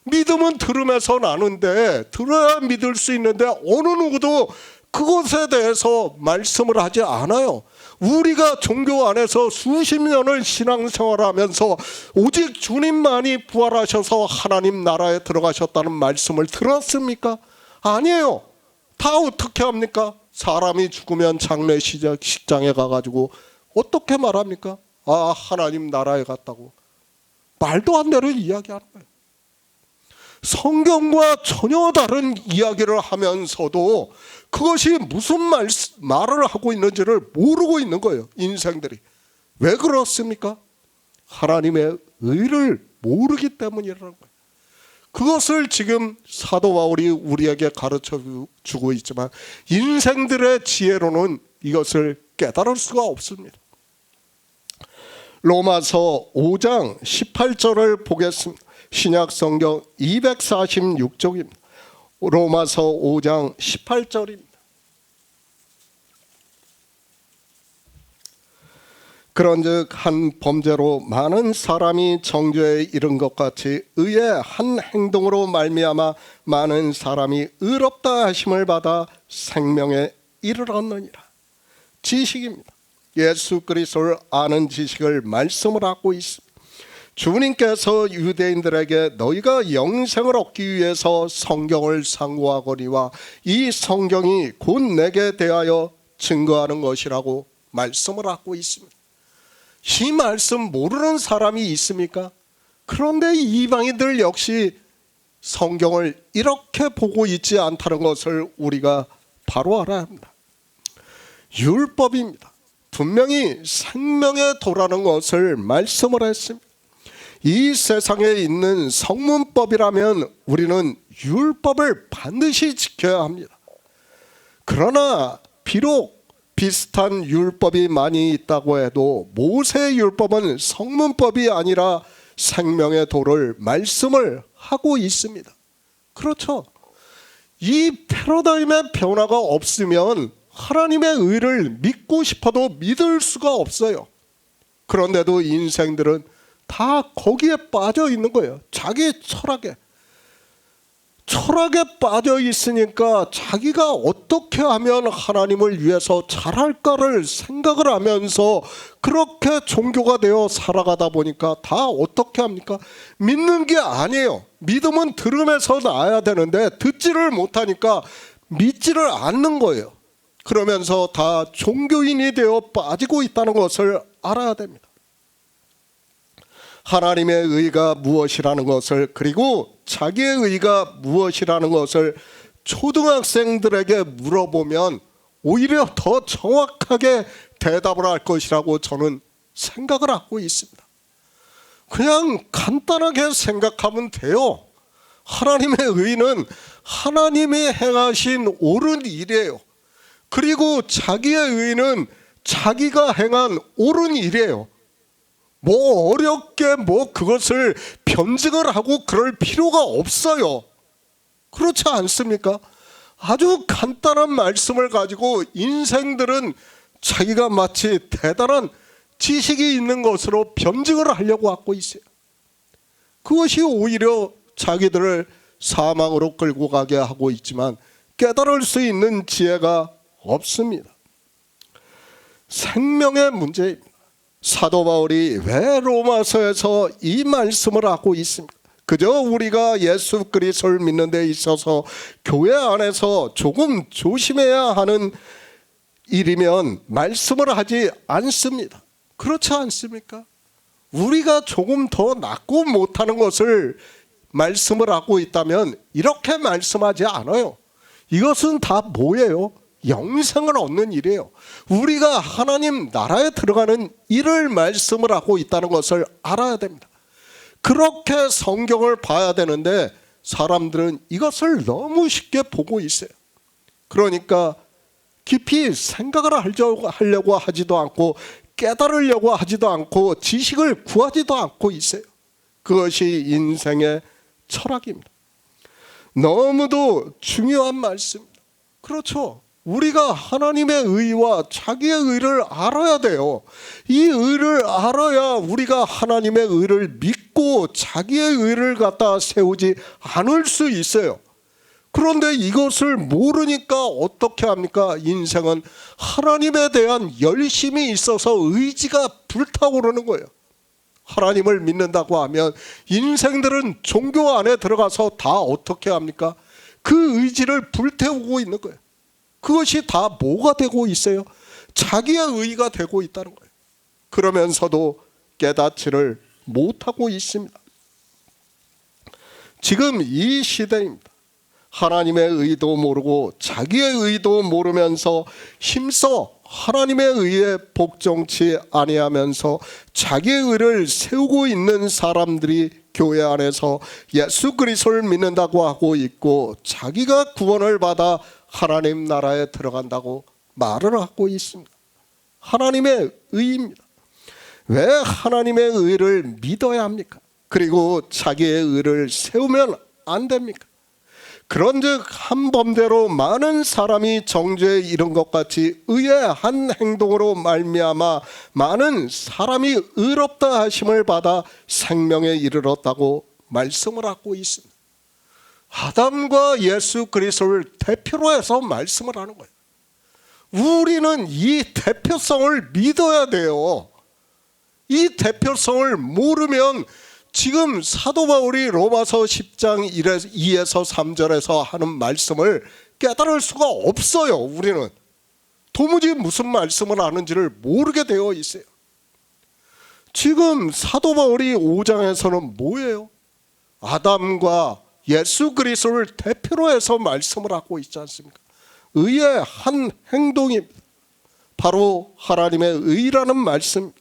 믿음은 들으면서 나는데 들어야 믿을 수 있는데 어느 누구도 그것에 대해서 말씀을 하지 않아요. 우리가 종교 안에서 수십 년을 신앙생활하면서 오직 주님만이 부활하셔서 하나님 나라에 들어가셨다는 말씀을 들었습니까? 아니에요. 다 어떻게 합니까? 사람이 죽으면 장례식장에 가가지고 어떻게 말합니까? 아, 하나님 나라에 갔다고. 말도 안 되는 이야기하는 거예요. 성경과 전혀 다른 이야기를 하면서도 그것이 무슨 말을 하고 있는지를 모르고 있는 거예요. 인생들이. 왜 그렇습니까? 하나님의 의를 모르기 때문이라는 거예요. 그것을 지금 사도 바울이 우리에게 가르쳐 주고 있지만 인생들의 지혜로는 이것을 깨달을 수가 없습니다. 로마서 5장 18절을 보겠습니다. 신약성경 246쪽입니다. 로마서 5장 18절입니다. 그런즉 한 범죄로 많은 사람이 정죄에 이른 것 같이 의의 한 행동으로 말미암아 많은 사람이 의롭다 하심을 받아 생명에 이르렀느니라. 지식입니다. 예수 그리스도를 아는 지식을 말씀을 하고 있습니다. 주님께서 유대인들에게 너희가 영생을 얻기 위해서 성경을 상고하거니와 이 성경이 곧 내게 대하여 증거하는 것이라고 말씀을 하고 있습니다. 이 말씀 모르는 사람이 있습니까? 그런데 이방인들 역시 성경을 이렇게 보고 있지 않다는 것을 우리가 바로 알아야 합니다. 율법입니다. 분명히 생명의 도라는 것을 말씀을 했습니다. 이 세상에 있는 성문법이라면 우리는 율법을 반드시 지켜야 합니다. 그러나 비록 비슷한 율법이 많이 있다고 해도 모세의 율법은 성문법이 아니라 생명의 도를 말씀을 하고 있습니다. 그렇죠. 이 패러다임의 변화가 없으면 하나님의 의를 믿고 싶어도 믿을 수가 없어요. 그런데도 인생들은 다 거기에 빠져 있는 거예요. 자기 철학에 빠져 있으니까 자기가 어떻게 하면 하나님을 위해서 잘할까를 생각을 하면서 그렇게 종교가 되어 살아가다 보니까 다 어떻게 합니까? 믿는 게 아니에요. 믿음은 들으면서 나야 되는데 듣지를 못하니까 믿지를 않는 거예요. 그러면서 다 종교인이 되어 빠지고 있다는 것을 알아야 됩니다. 하나님의 의가 무엇이라는 것을, 그리고 자기의 의가 무엇이라는 것을 초등학생들에게 물어보면 오히려 더 정확하게 대답을 할 것이라고 저는 생각을 하고 있습니다. 그냥 간단하게 생각하면 돼요. 하나님의 의는 하나님이 행하신 옳은 일이에요. 그리고 자기의 의는 자기가 행한 옳은 일이에요. 뭐 어렵게 그것을 변증을 하고 그럴 필요가 없어요. 그렇지 않습니까? 아주 간단한 말씀을 가지고 인생들은 자기가 마치 대단한 지식이 있는 것으로 변증을 하려고 하고 있어요. 그것이 오히려 자기들을 사망으로 끌고 가게 하고 있지만 깨달을 수 있는 지혜가 없습니다. 생명의 문제입니다. 사도 바울이 왜 로마서에서 이 말씀을 하고 있습니까? 그저 우리가 예수 그리스도를 믿는 데 있어서 교회 안에서 조금 조심해야 하는 일이면 말씀을 하지 않습니다. 그렇지 않습니까? 우리가 조금 더 낫고 못하는 것을 말씀을 하고 있다면 이렇게 말씀하지 않아요. 이것은 다 뭐예요? 영생을 얻는 일이에요. 우리가 하나님 나라에 들어가는 일을 말씀을 하고 있다는 것을 알아야 됩니다. 그렇게 성경을 봐야 되는데 사람들은 이것을 너무 쉽게 보고 있어요. 그러니까 깊이 생각을 하려고 하지도 않고 깨달으려고 하지도 않고 지식을 구하지도 않고 있어요. 그것이 인생의 철학입니다. 너무도 중요한 말씀입니다. 그렇죠. 우리가 하나님의 의와 자기의 의를 알아야 돼요. 이 의를 알아야 우리가 하나님의 의를 믿고 자기의 의를 갖다 세우지 않을 수 있어요. 그런데 이것을 모르니까 어떻게 합니까? 인생은 하나님에 대한 열심이 있어서 의지가 불타오르는 거예요. 하나님을 믿는다고 하면 인생들은 종교 안에 들어가서 다 어떻게 합니까? 그 의지를 불태우고 있는 거예요. 그것이 다 뭐가 되고 있어요? 자기의 의가 되고 있다는 거예요. 그러면서도 깨닫지를 못하고 있습니다. 지금 이 시대입니다. 하나님의 의도 모르고 자기의 의도 모르면서 힘써 하나님의 의에 복종치 아니하면서 자기의 의를 세우고 있는 사람들이 교회 안에서 예수 그리스도를 믿는다고 하고 있고 자기가 구원을 받아 하나님 나라에 들어간다고 말을 하고 있습니다. 하나님의 의입니다. 왜 하나님의 의를 믿어야 합니까? 그리고 자기의 의를 세우면 안 됩니까? 그런즉 한 범대로 많은 사람이 정죄에 이른 것 같이 의의 한 행동으로 말미암아 많은 사람이 의롭다 하심을 받아 생명에 이르렀다고 말씀을 하고 있습니다. 아담과 예수 그리스도를 대표로 해서 말씀을 하는 거예요. 우리는 이 대표성을 믿어야 돼요. 이 대표성을 모르면 지금 사도 바울이 로마서 10장 2에서 3절에서 하는 말씀을 깨달을 수가 없어요. 우리는 도무지 무슨 말씀을 하는지를 모르게 되어 있어요. 지금 사도 바울이 5장에서는 뭐예요? 아담과 예수 그리스도를 대표로 해서 말씀을 하고 있지 않습니까? 의의 한 행동입니다. 바로 하나님의 의라는 말씀.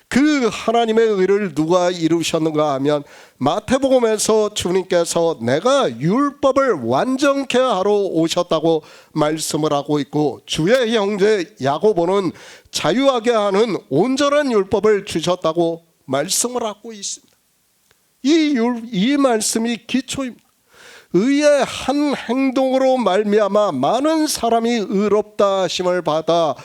그 하나님의 의를 누가 이루셨는가 하면 마태복음에서 주님께서 내가 율법을 완전케 하러 오셨다고 말씀을 하고 있고 주의 형제 야고보는 자유하게 하는 온전한 율법을 주셨다고 말씀을 하고 있습니다. 이 말씀이 기초입니다. 의의 한 행동으로 말미암아 많은 사람이 의롭다 하심을 받아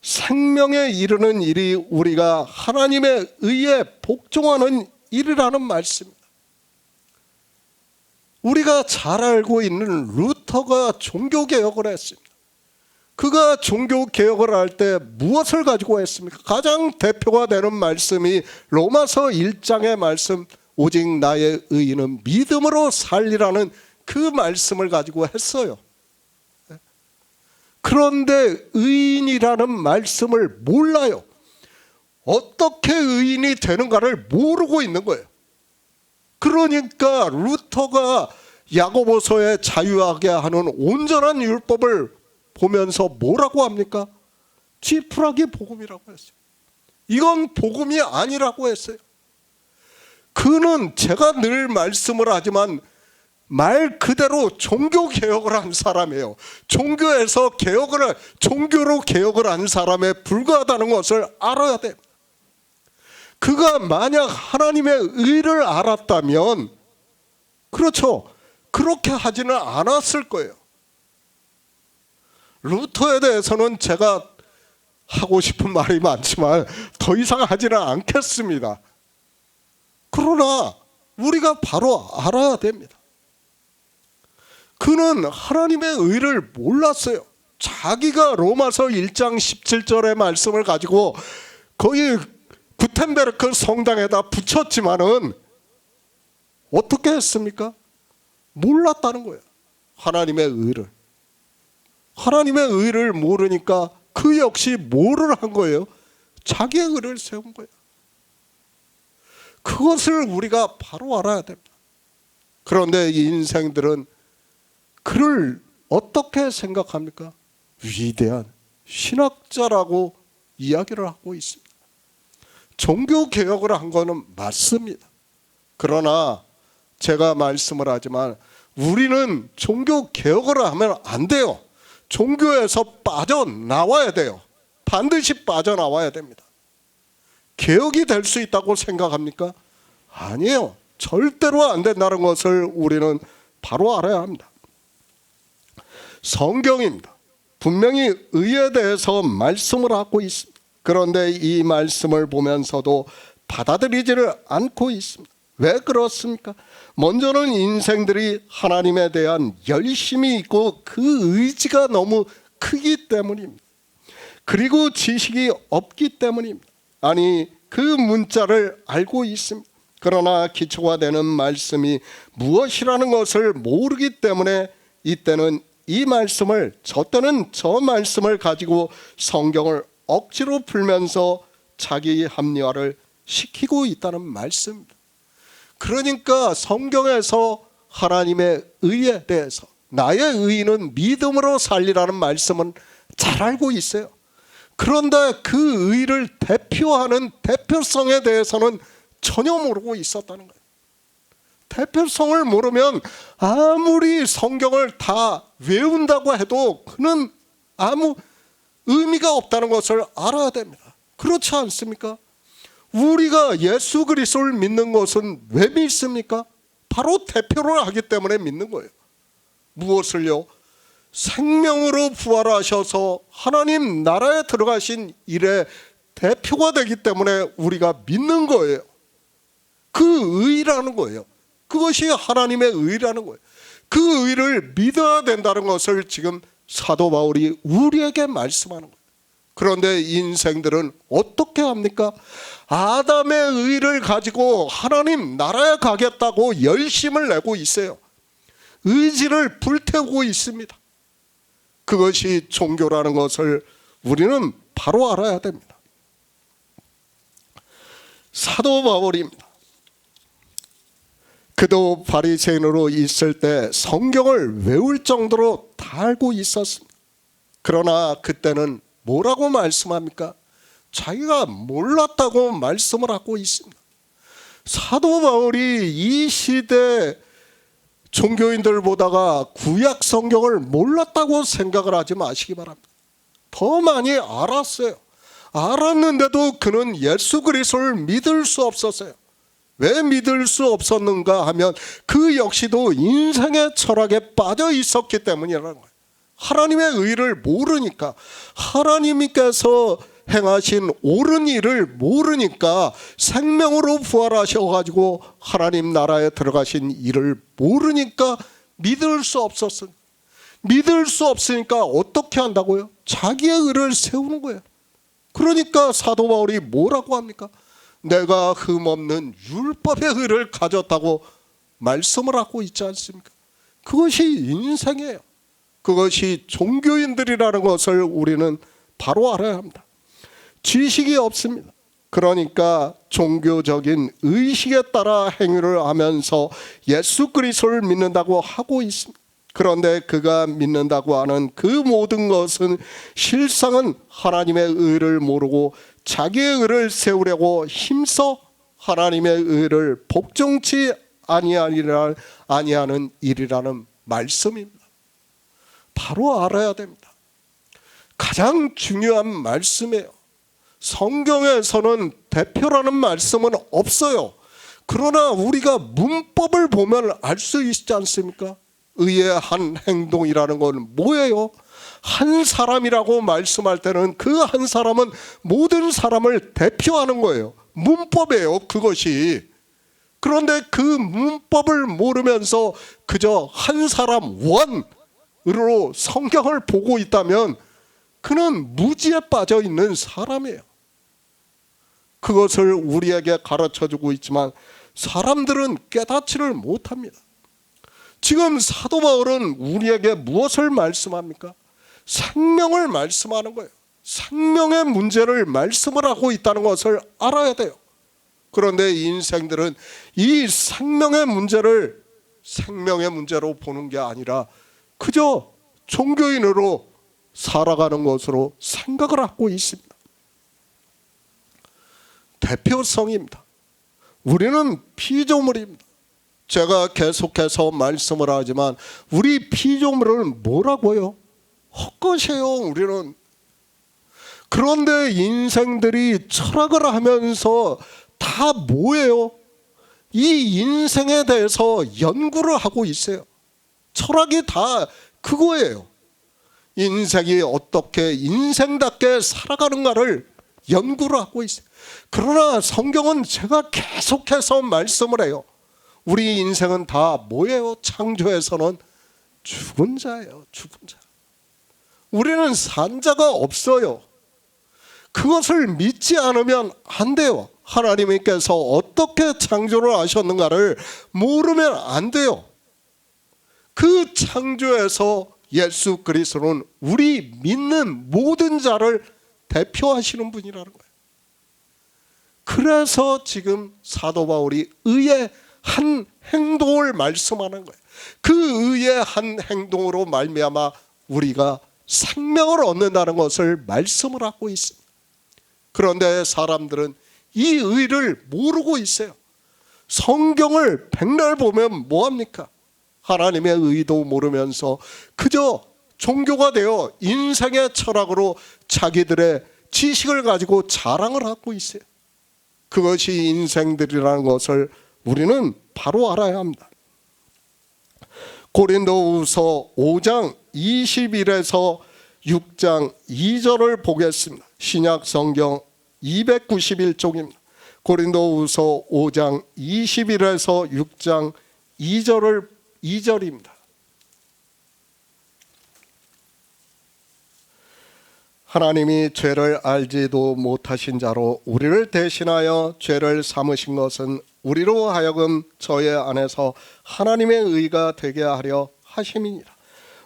생명에 이르는 일이 우리가 하나님의 의에 복종하는 일이라는 말씀입니다. 우리가 잘 알고 있는 루터가 종교개혁을 했습니다. 그가 종교개혁을 할 때 무엇을 가지고 했습니까? 가장 대표가 되는 말씀이 로마서 1장의 말씀, 오직 나의 의인은 믿음으로 살리라는 그 말씀을 가지고 했어요. 그런데 의인이라는 말씀을 몰라요. 어떻게 의인이 되는가를 모르고 있는 거예요. 그러니까 루터가 야고보서에 자유하게 하는 온전한 율법을 보면서 뭐라고 합니까? 지푸라기 복음이라고 했어요. 이건 복음이 아니라고 했어요. 그는 제가 늘 말씀을 하지만 말 그대로 종교개혁을 한 사람이에요. 종교로 개혁을 한 사람에 불과하다는 것을 알아야 돼요. 그가 만약 하나님의 의를 알았다면, 그렇죠, 그렇게 하지는 않았을 거예요. 루터에 대해서는 제가 하고 싶은 말이 많지만 더 이상 하지는 않겠습니다. 그러나 우리가 바로 알아야 됩니다. 그는 하나님의 의를 몰랐어요. 자기가 로마서 1장 17절의 말씀을 가지고 거의 구텐베르크 성당에다 붙였지만은 어떻게 했습니까? 몰랐다는 거예요. 하나님의 의를. 하나님의 의를 모르니까 그 역시 뭐를 한 거예요? 자기의 의를 세운 거예요. 그것을 우리가 바로 알아야 됩니다. 그런데 이 인생들은 그를 어떻게 생각합니까? 위대한 신학자라고 이야기를 하고 있습니다. 종교개혁을 한 거는 맞습니다. 그러나 제가 말씀을 하지만 우리는 종교개혁을 하면 안 돼요. 종교에서 빠져나와야 돼요. 반드시 빠져나와야 됩니다. 개혁이 될 수 있다고 생각합니까? 아니에요. 절대로 안 된다는 것을 우리는 바로 알아야 합니다. 성경입니다. 분명히 의에 대해서 말씀을 하고 있습니다. 그런데 이 말씀을 보면서도 받아들이지를 않고 있습니다. 왜 그렇습니까? 먼저는 인생들이 하나님에 대한 열심이 있고 그 의지가 너무 크기 때문입니다. 그리고 지식이 없기 때문입니다. 아니, 그 문자를 알고 있습니다. 그러나 기초가 되는 말씀이 무엇이라는 것을 모르기 때문에 이때는 이 말씀을, 저 때는 저 말씀을 가지고 성경을 억지로 풀면서 자기 합리화를 시키고 있다는 말씀입니다. 그러니까 성경에서 하나님의 의에 대해서, 나의 의는 믿음으로 살리라는 말씀은 잘 알고 있어요. 그런데 그 의를 대표하는 대표성에 대해서는 전혀 모르고 있었다는 거예요. 대표성을 모르면 아무리 성경을 다 외운다고 해도 그는 아무 의미가 없다는 것을 알아야 됩니다. 그렇지 않습니까? 우리가 예수 그리스도를 믿는 것은 왜 믿습니까? 바로 대표를 하기 때문에 믿는 거예요. 무엇을요? 생명으로 부활하셔서 하나님 나라에 들어가신 일의 대표가 되기 때문에 우리가 믿는 거예요. 그 의라는 거예요. 그것이 하나님의 의라는 거예요. 그 의를 믿어야 된다는 것을 지금 사도 바울이 우리에게 말씀하는 거예요. 그런데 인생들은 어떻게 합니까? 아담의 의를 가지고 하나님 나라에 가겠다고 열심을 내고 있어요. 의지를 불태우고 있습니다. 그것이 종교라는 것을 우리는 바로 알아야 됩니다. 사도 바울입니다. 그도 바리새인으로 있을 때 성경을 외울 정도로 다 알고 있었습니다. 그러나 그때는 뭐라고 말씀합니까? 자기가 몰랐다고 말씀을 하고 있습니다. 사도 바울이 이 시대 종교인들보다가 구약 성경을 몰랐다고 생각을 하지 마시기 바랍니다. 더 많이 알았어요. 알았는데도 그는 예수 그리스도를 믿을 수 없었어요. 왜 믿을 수 없었는가 하면 그 역시도 인생의 철학에 빠져 있었기 때문이라는 거예요. 하나님의 의를 모르니까, 하나님께서 행하신 옳은 일을 모르니까, 생명으로 부활하셔가지고 하나님 나라에 들어가신 일을 모르니까 믿을 수 없었어요. 믿을 수 없으니까 어떻게 한다고요? 자기의 의를 세우는 거예요. 그러니까 사도 바울이 뭐라고 합니까? 내가 흠없는 율법의 의를 가졌다고 말씀을 하고 있지 않습니까? 그것이 인생이에요. 그것이 종교인들이라는 것을 우리는 바로 알아야 합니다. 지식이 없습니다. 그러니까 종교적인 의식에 따라 행위를 하면서 예수 그리스도를 믿는다고 하고 있습니다. 그런데 그가 믿는다고 하는 그 모든 것은 실상은 하나님의 의를 모르고 자기의 의를 세우려고 힘써 하나님의 의를 복종치 아니하는 일이라는 말씀입니다. 바로 알아야 됩니다. 가장 중요한 말씀이에요. 성경에서는 대표라는 말씀은 없어요. 그러나 우리가 문법을 보면 알 수 있지 않습니까? 의의 한 행동이라는 건 뭐예요? 한 사람이라고 말씀할 때는 그 한 사람은 모든 사람을 대표하는 거예요. 문법이에요, 그것이. 그런데 그 문법을 모르면서 그저 한 사람 원으로 성경을 보고 있다면 그는 무지에 빠져 있는 사람이에요. 그것을 우리에게 가르쳐주고 있지만 사람들은 깨닫지를 못합니다. 지금 사도 바울은 우리에게 무엇을 말씀합니까? 생명을 말씀하는 거예요. 생명의 문제를 말씀을 하고 있다는 것을 알아야 돼요. 그런데 인생들은 이 생명의 문제를 생명의 문제로 보는 게 아니라 그저 종교인으로 살아가는 것으로 생각을 하고 있습니다. 대표성입니다. 우리는 피조물입니다. 제가 계속해서 말씀을 하지만 우리 피조물은 뭐라고요? 헛것이에요, 우리는. 그런데 인생들이 철학을 하면서 다 뭐예요? 이 인생에 대해서 연구를 하고 있어요. 철학이 다 그거예요. 인생이 어떻게 인생답게 살아가는가를 연구를 하고 있어요. 그러나 성경은 제가 계속해서 말씀을 해요. 우리 인생은 다 뭐예요? 창조에서는 죽은 자예요. 죽은 자. 우리는 산 자가 없어요. 그것을 믿지 않으면 안 돼요. 하나님께서 어떻게 창조를 하셨는가를 모르면 안 돼요. 그 창조에서 예수 그리스도는 우리 믿는 모든 자를 대표하시는 분이라는 거예요. 그래서 지금 사도 바울이 의의 한 행동을 말씀하는 거예요. 그 의의 한 행동으로 말미암아 우리가 생명을 얻는다는 것을 말씀을 하고 있습니다. 그런데 사람들은 이 의를 모르고 있어요. 성경을 백날 보면 뭐합니까? 하나님의 의도 모르면서 그저 종교가 되어 인생의 철학으로 자기들의 지식을 가지고 자랑을 하고 있어요. 그것이 인생들이라는 것을 우리는 바로 알아야 합니다. 고린도후서 5장 21에서 6장 2절을 보겠습니다. 신약 성경 291쪽입니다. 고린도후서 5장 21에서 6장 2절입니다. 하나님이 죄를 알지도 못하신 자로 우리를 대신하여 죄를 삼으신 것은 우리로 하여금 저의 안에서 하나님의 의가 되게 하려 하심이니라.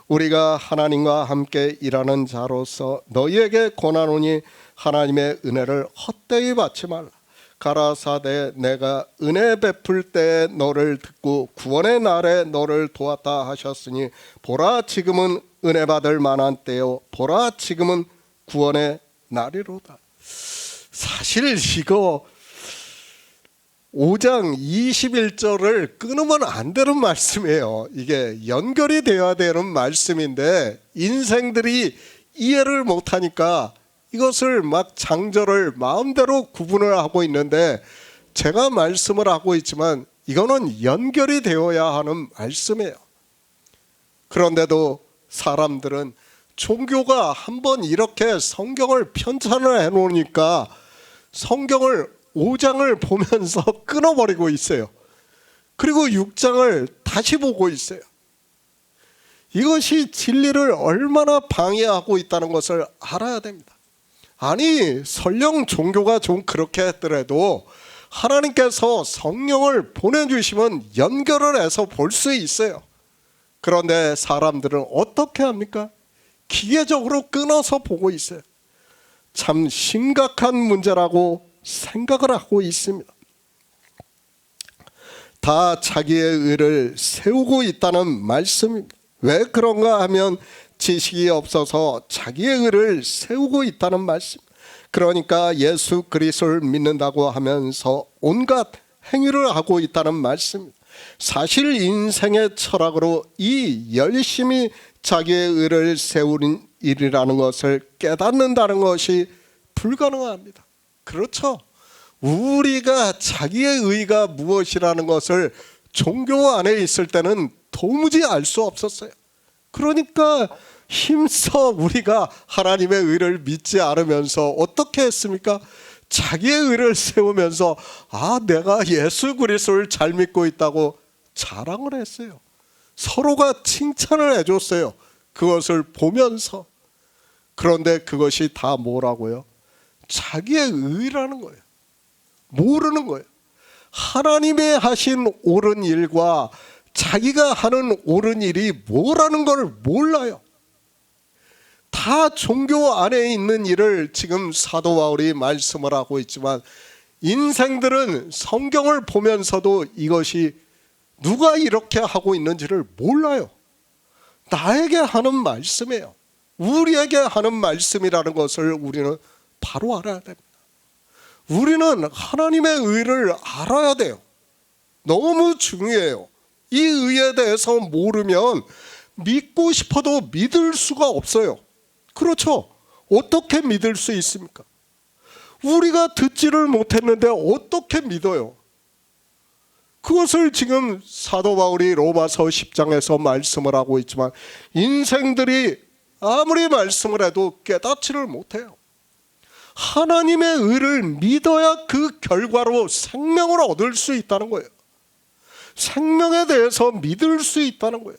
우리가 하나님과 함께 일하는 자로서 너희에게 권하노니 하나님의 은혜를 헛되이 받지 말라. 가라사대 내가 은혜 베풀 때에 너를 듣고 구원의 날에 너를 도왔다 하셨으니 보라 지금은 은혜 받을 만한 때요 보라 지금은 구원의 날이로다. 사실 이거 5장 21절을 끊으면 안 되는 말씀이에요. 이게 연결이 되어야 되는 말씀인데 인생들이 이해를 못하니까 이것을 막 장절을 마음대로 구분을 하고 있는데 제가 말씀을 하고 있지만 이거는 연결이 되어야 하는 말씀이에요. 그런데도 사람들은 종교가 한번 이렇게 성경을 편찬을 해놓으니까 성경을 5장을 보면서 끊어버리고 있어요. 그리고 6장을 다시 보고 있어요. 이것이 진리를 얼마나 방해하고 있다는 것을 알아야 됩니다. 아니 설령 종교가 좀 그렇게 했더라도 하나님께서 성령을 보내주시면 연결을 해서 볼 수 있어요. 그런데 사람들은 어떻게 합니까? 기계적으로 끊어서 보고 있어요. 참 심각한 문제라고 생각을 하고 있습니다. 다 자기의 의를 세우고 있다는 말씀입니다. 왜 그런가 하면 지식이 없어서 자기의 의를 세우고 있다는 말씀. 그러니까 예수 그리스도를 믿는다고 하면서 온갖 행위를 하고 있다는 말씀입니다. 사실 인생의 철학으로 이 열심히 자기의 의를 세우는 일이라는 것을 깨닫는다는 것이 불가능합니다. 그렇죠? 우리가 자기의 의가 무엇이라는 것을 종교 안에 있을 때는 도무지 알 수 없었어요. 그러니까 힘써 우리가 하나님의 의를 믿지 않으면서 어떻게 했습니까? 자기의 의를 세우면서 내가 예수 그리스도를 잘 믿고 있다고 자랑을 했어요. 서로가 칭찬을 해줬어요. 그것을 보면서. 그런데 그것이 다 뭐라고요? 자기의 의라는 거예요. 모르는 거예요. 하나님이 하신 옳은 일과 자기가 하는 옳은 일이 뭐라는 걸 몰라요. 다 종교 안에 있는 일을 지금 사도 바울이 말씀을 하고 있지만 인생들은 성경을 보면서도 이것이 누가 이렇게 하고 있는지를 몰라요. 나에게 하는 말씀이에요. 우리에게 하는 말씀이라는 것을 우리는 바로 알아야 됩니다. 우리는 하나님의 의를 알아야 돼요. 너무 중요해요. 이 의에 대해서 모르면 믿고 싶어도 믿을 수가 없어요. 그렇죠? 어떻게 믿을 수 있습니까? 우리가 듣지를 못했는데 어떻게 믿어요? 그것을 지금 사도 바울이 로마서 10장에서 말씀을 하고 있지만 인생들이 아무리 말씀을 해도 깨닫지를 못해요. 하나님의 의를 믿어야 그 결과로 생명을 얻을 수 있다는 거예요. 생명에 대해서 믿을 수 있다는 거예요.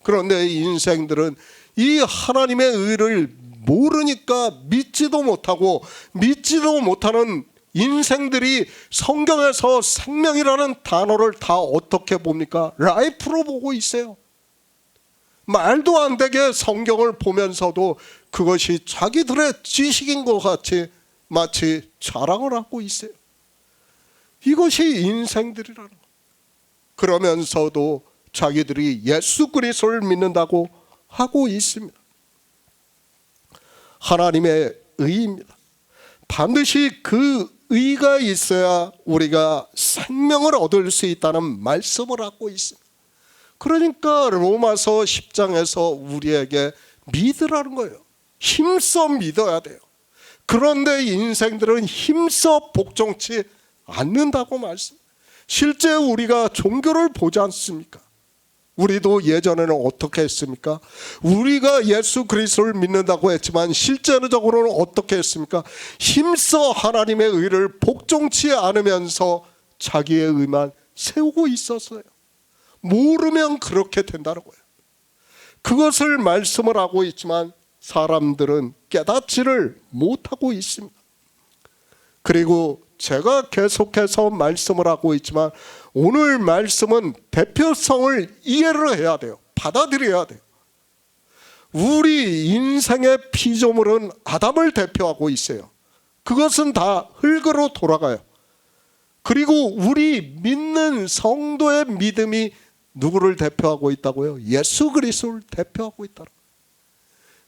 그런데 인생들은 이 하나님의 의를 모르니까 믿지도 못하고 믿지도 못하는 인생들이 성경에서 생명이라는 단어를 다 어떻게 봅니까? 라이프로 보고 있어요. 말도 안 되게 성경을 보면서도 그것이 자기들의 지식인 것 같이 마치 자랑을 하고 있어요. 이것이 인생들이라는 거예요. 그러면서도 자기들이 예수 그리스도를 믿는다고 하고 있습니다. 하나님의 의입니다. 반드시 그 의가 있어야 우리가 생명을 얻을 수 있다는 말씀을 하고 있습니다. 그러니까 로마서 10장에서 우리에게 믿으라는 거예요. 힘써 믿어야 돼요. 그런데 인생들은 힘써 복종치 않는다고 말씀. 실제 우리가 종교를 보지 않습니까? 우리도 예전에는 어떻게 했습니까? 우리가 예수 그리스도를 믿는다고 했지만 실제적으로는 어떻게 했습니까? 힘써 하나님의 의를 복종치 않으면서 자기의 의만 세우고 있었어요. 모르면 그렇게 된다는 거예요. 그것을 말씀을 하고 있지만 사람들은 깨닫지를 못하고 있습니다. 그리고 제가 계속해서 말씀을 하고 있지만 오늘 말씀은 대표성을 이해를 해야 돼요. 받아들여야 돼요. 우리 인생의 피조물은 아담을 대표하고 있어요. 그것은 다 흙으로 돌아가요. 그리고 우리 믿는 성도의 믿음이 누구를 대표하고 있다고요? 예수 그리스도를 대표하고 있다고.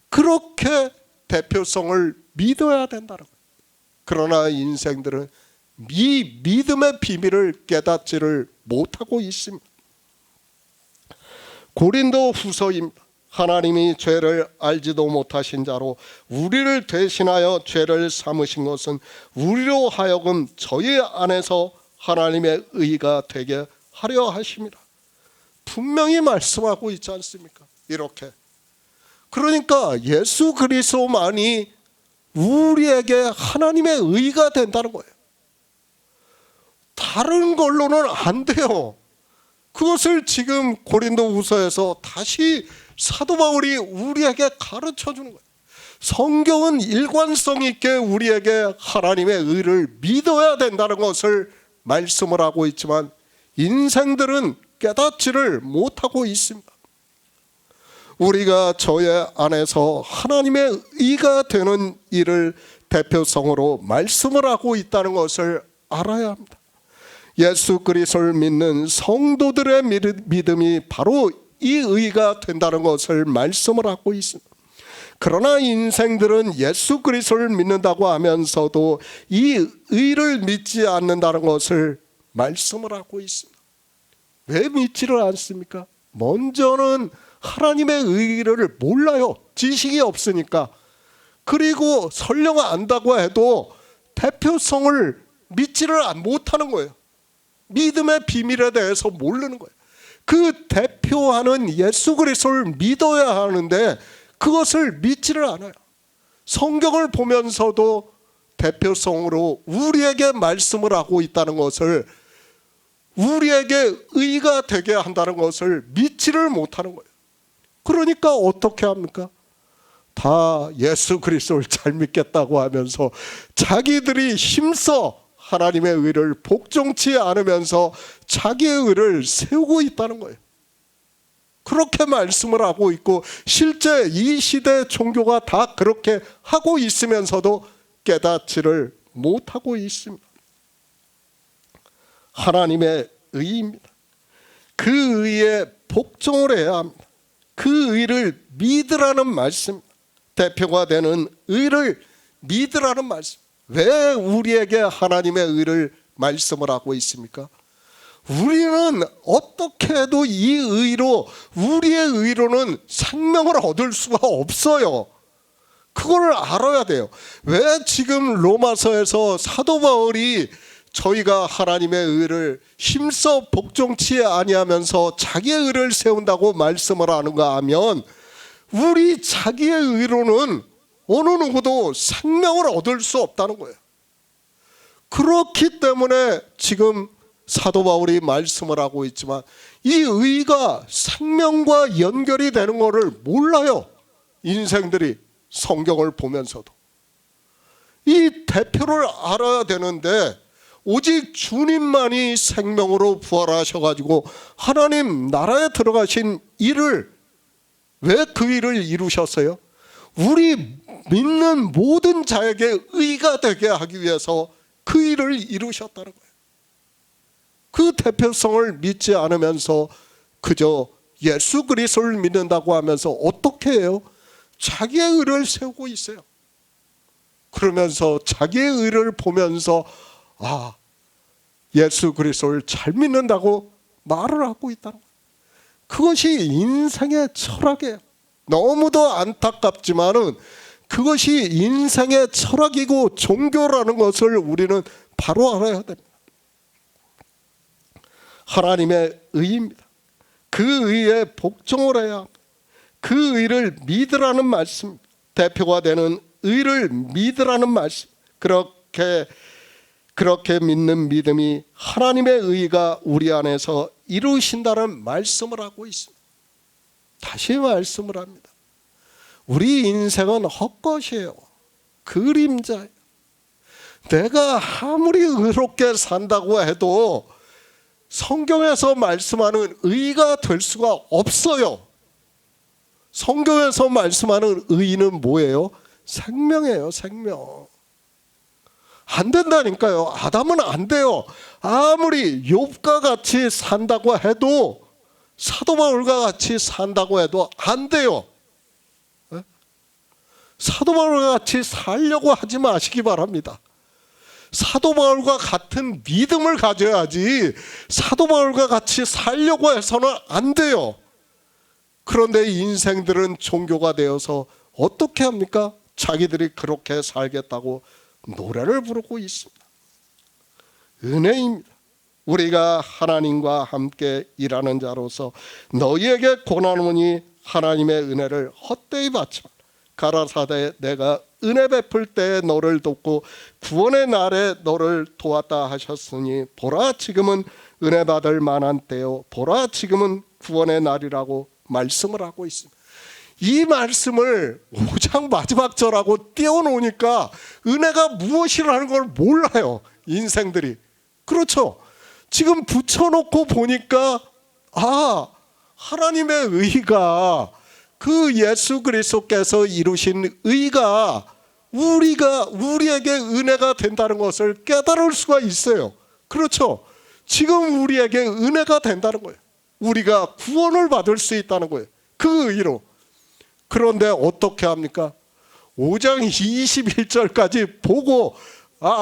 그렇게 대표성을 믿어야 된다는 거예요. 그러나 인생들은 이 믿음의 비밀을 깨닫지를 못하고 있습니다. 고린도 후서입니다. 하나님이 죄를 알지도 못하신 자로 우리를 대신하여 죄를 삼으신 것은 우리로 하여금 저희 안에서 하나님의 의가 되게 하려 하심이라. 분명히 말씀하고 있지 않습니까? 이렇게. 그러니까 예수 그리스도만이 우리에게 하나님의 의가 된다는 거예요. 다른 걸로는 안 돼요. 그것을 지금 고린도후서에서 다시 사도 바울이 우리에게 가르쳐 주는 거예요. 성경은 일관성 있게 우리에게 하나님의 의를 믿어야 된다는 것을 말씀을 하고 있지만 인생들은 깨닫지를 못하고 있습니다. 우리가 저의 안에서 하나님의 의가 되는 일을 대표성으로 말씀을 하고 있다는 것을 알아야 합니다. 예수 그리스도를 믿는 성도들의 믿음이 바로 이 의가 된다는 것을 말씀을 하고 있습니다. 그러나 인생들은 예수 그리스도를 믿는다고 하면서도 이 의를 믿지 않는다는 것을 말씀을 하고 있습니다. 왜 믿지를 않습니까? 먼저는 하나님의 의를 몰라요. 지식이 없으니까. 그리고 설령 안다고 해도 대표성을 믿지를 못하는 거예요. 믿음의 비밀에 대해서 모르는 거예요. 그 대표하는 예수 그리스도를 믿어야 하는데 그것을 믿지를 않아요. 성경을 보면서도 대표성으로 우리에게 말씀을 하고 있다는 것을, 우리에게 의가 되게 한다는 것을 믿지를 못하는 거예요. 그러니까 어떻게 합니까? 다 예수 그리스도를 잘 믿겠다고 하면서 자기들이 힘써 하나님의 의를 복종치 않으면서 자기의 의를 세우고 있다는 거예요. 그렇게 말씀을 하고 있고 실제 이 시대 종교가 다 그렇게 하고 있으면서도 깨닫지를 못하고 있습니다. 하나님의 의입니다. 그 의에 복종을 해야 합니다. 그 의를 믿으라는 말씀, 대표가 되는 의를 믿으라는 말씀. 왜 우리에게 하나님의 의를 말씀을 하고 있습니까? 우리는 어떻게 해도 이 의로, 우리의 의로는 생명을 얻을 수가 없어요. 그걸 알아야 돼요. 왜 지금 로마서에서 사도 바울이 저희가 하나님의 의를 힘써 복종치 아니하면서 자기의 의를 세운다고 말씀을 하는가 하면, 우리 자기의 의로는 어느 누구도 생명을 얻을 수 없다는 거예요. 그렇기 때문에 지금 사도 바울이 말씀을 하고 있지만 이 의가 생명과 연결이 되는 것을 몰라요. 인생들이 성경을 보면서도. 이 대표를 알아야 되는데 오직 주님만이 생명으로 부활하셔가지고 하나님 나라에 들어가신 일을, 왜 그 일을 이루셨어요? 우리 믿는 모든 자에게 의가 되게 하기 위해서 그 일을 이루셨다는 거예요. 그 대표성을 믿지 않으면서 그저 예수 그리스도를 믿는다고 하면서 어떻게 해요? 자기의 의를 세우고 있어요. 그러면서 자기의 의를 보면서 예수 그리스도를 잘 믿는다고 말을 하고 있다는 거예요. 그것이 인생의 철학이에요. 너무도 안타깝지만은 그것이 인생의 철학이고 종교라는 것을 우리는 바로 알아야 됩니다. 하나님의 의입니다. 그 의에 복종을 해야 합니다. 그 의를 믿으라는 말씀, 대표가 되는 의를 믿으라는 말씀, 그렇게 믿는 믿음이 하나님의 의가 우리 안에서 이루신다는 말씀을 하고 있습니다. 다시 말씀을 합니다. 우리 인생은 헛것이에요. 그림자예요. 내가 아무리 의롭게 산다고 해도 성경에서 말씀하는 의가 될 수가 없어요. 성경에서 말씀하는 의는 뭐예요? 생명이에요. 생명. 안 된다니까요. 아담은 안 돼요. 아무리 욥과 같이 산다고 해도, 사도 바울과 같이 산다고 해도 안 돼요. 사도 바울과 같이 살려고 하지 마시기 바랍니다. 사도 바울과 같은 믿음을 가져야지 사도 바울과 같이 살려고 해서는 안 돼요. 그런데 인생들은 종교가 되어서 어떻게 합니까? 자기들이 그렇게 살겠다고 노래를 부르고 있습니다. 은혜입니다. 우리가 하나님과 함께 일하는 자로서 너희에게 권하노니 하나님의 은혜를 헛되이 받지 마라. 가라사대 내가 은혜 베풀 때에 너를 돕고 구원의 날에 너를 도왔다 하셨으니 보라 지금은 은혜 받을 만한 때요 보라 지금은 구원의 날이라고 말씀을 하고 있습니다. 이 말씀을 5장 마지막 절하고 띄워놓으니까 은혜가 무엇이라는 걸 몰라요. 인생들이. 그렇죠. 지금 붙여놓고 보니까 하나님의 의가 그 예수 그리스도께서 이루신 의가 우리에게 은혜가 된다는 것을 깨달을 수가 있어요. 그렇죠? 지금 우리에게 은혜가 된다는 거예요. 우리가 구원을 받을 수 있다는 거예요. 그 의로. 그런데 어떻게 합니까? 5장 21절까지 보고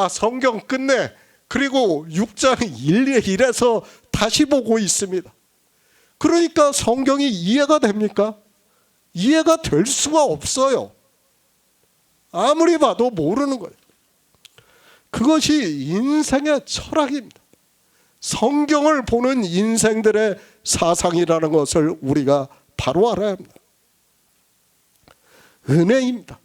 성경 끝내. 그리고 6장 1에서 다시 보고 있습니다. 그러니까 성경이 이해가 됩니까? 이해가 될 수가 없어요. 아무리 봐도 모르는 거예요. 그것이 인생의 철학입니다. 성경을 보는 인생들의 사상이라는 것을 우리가 바로 알아야 합니다. 은혜입니다.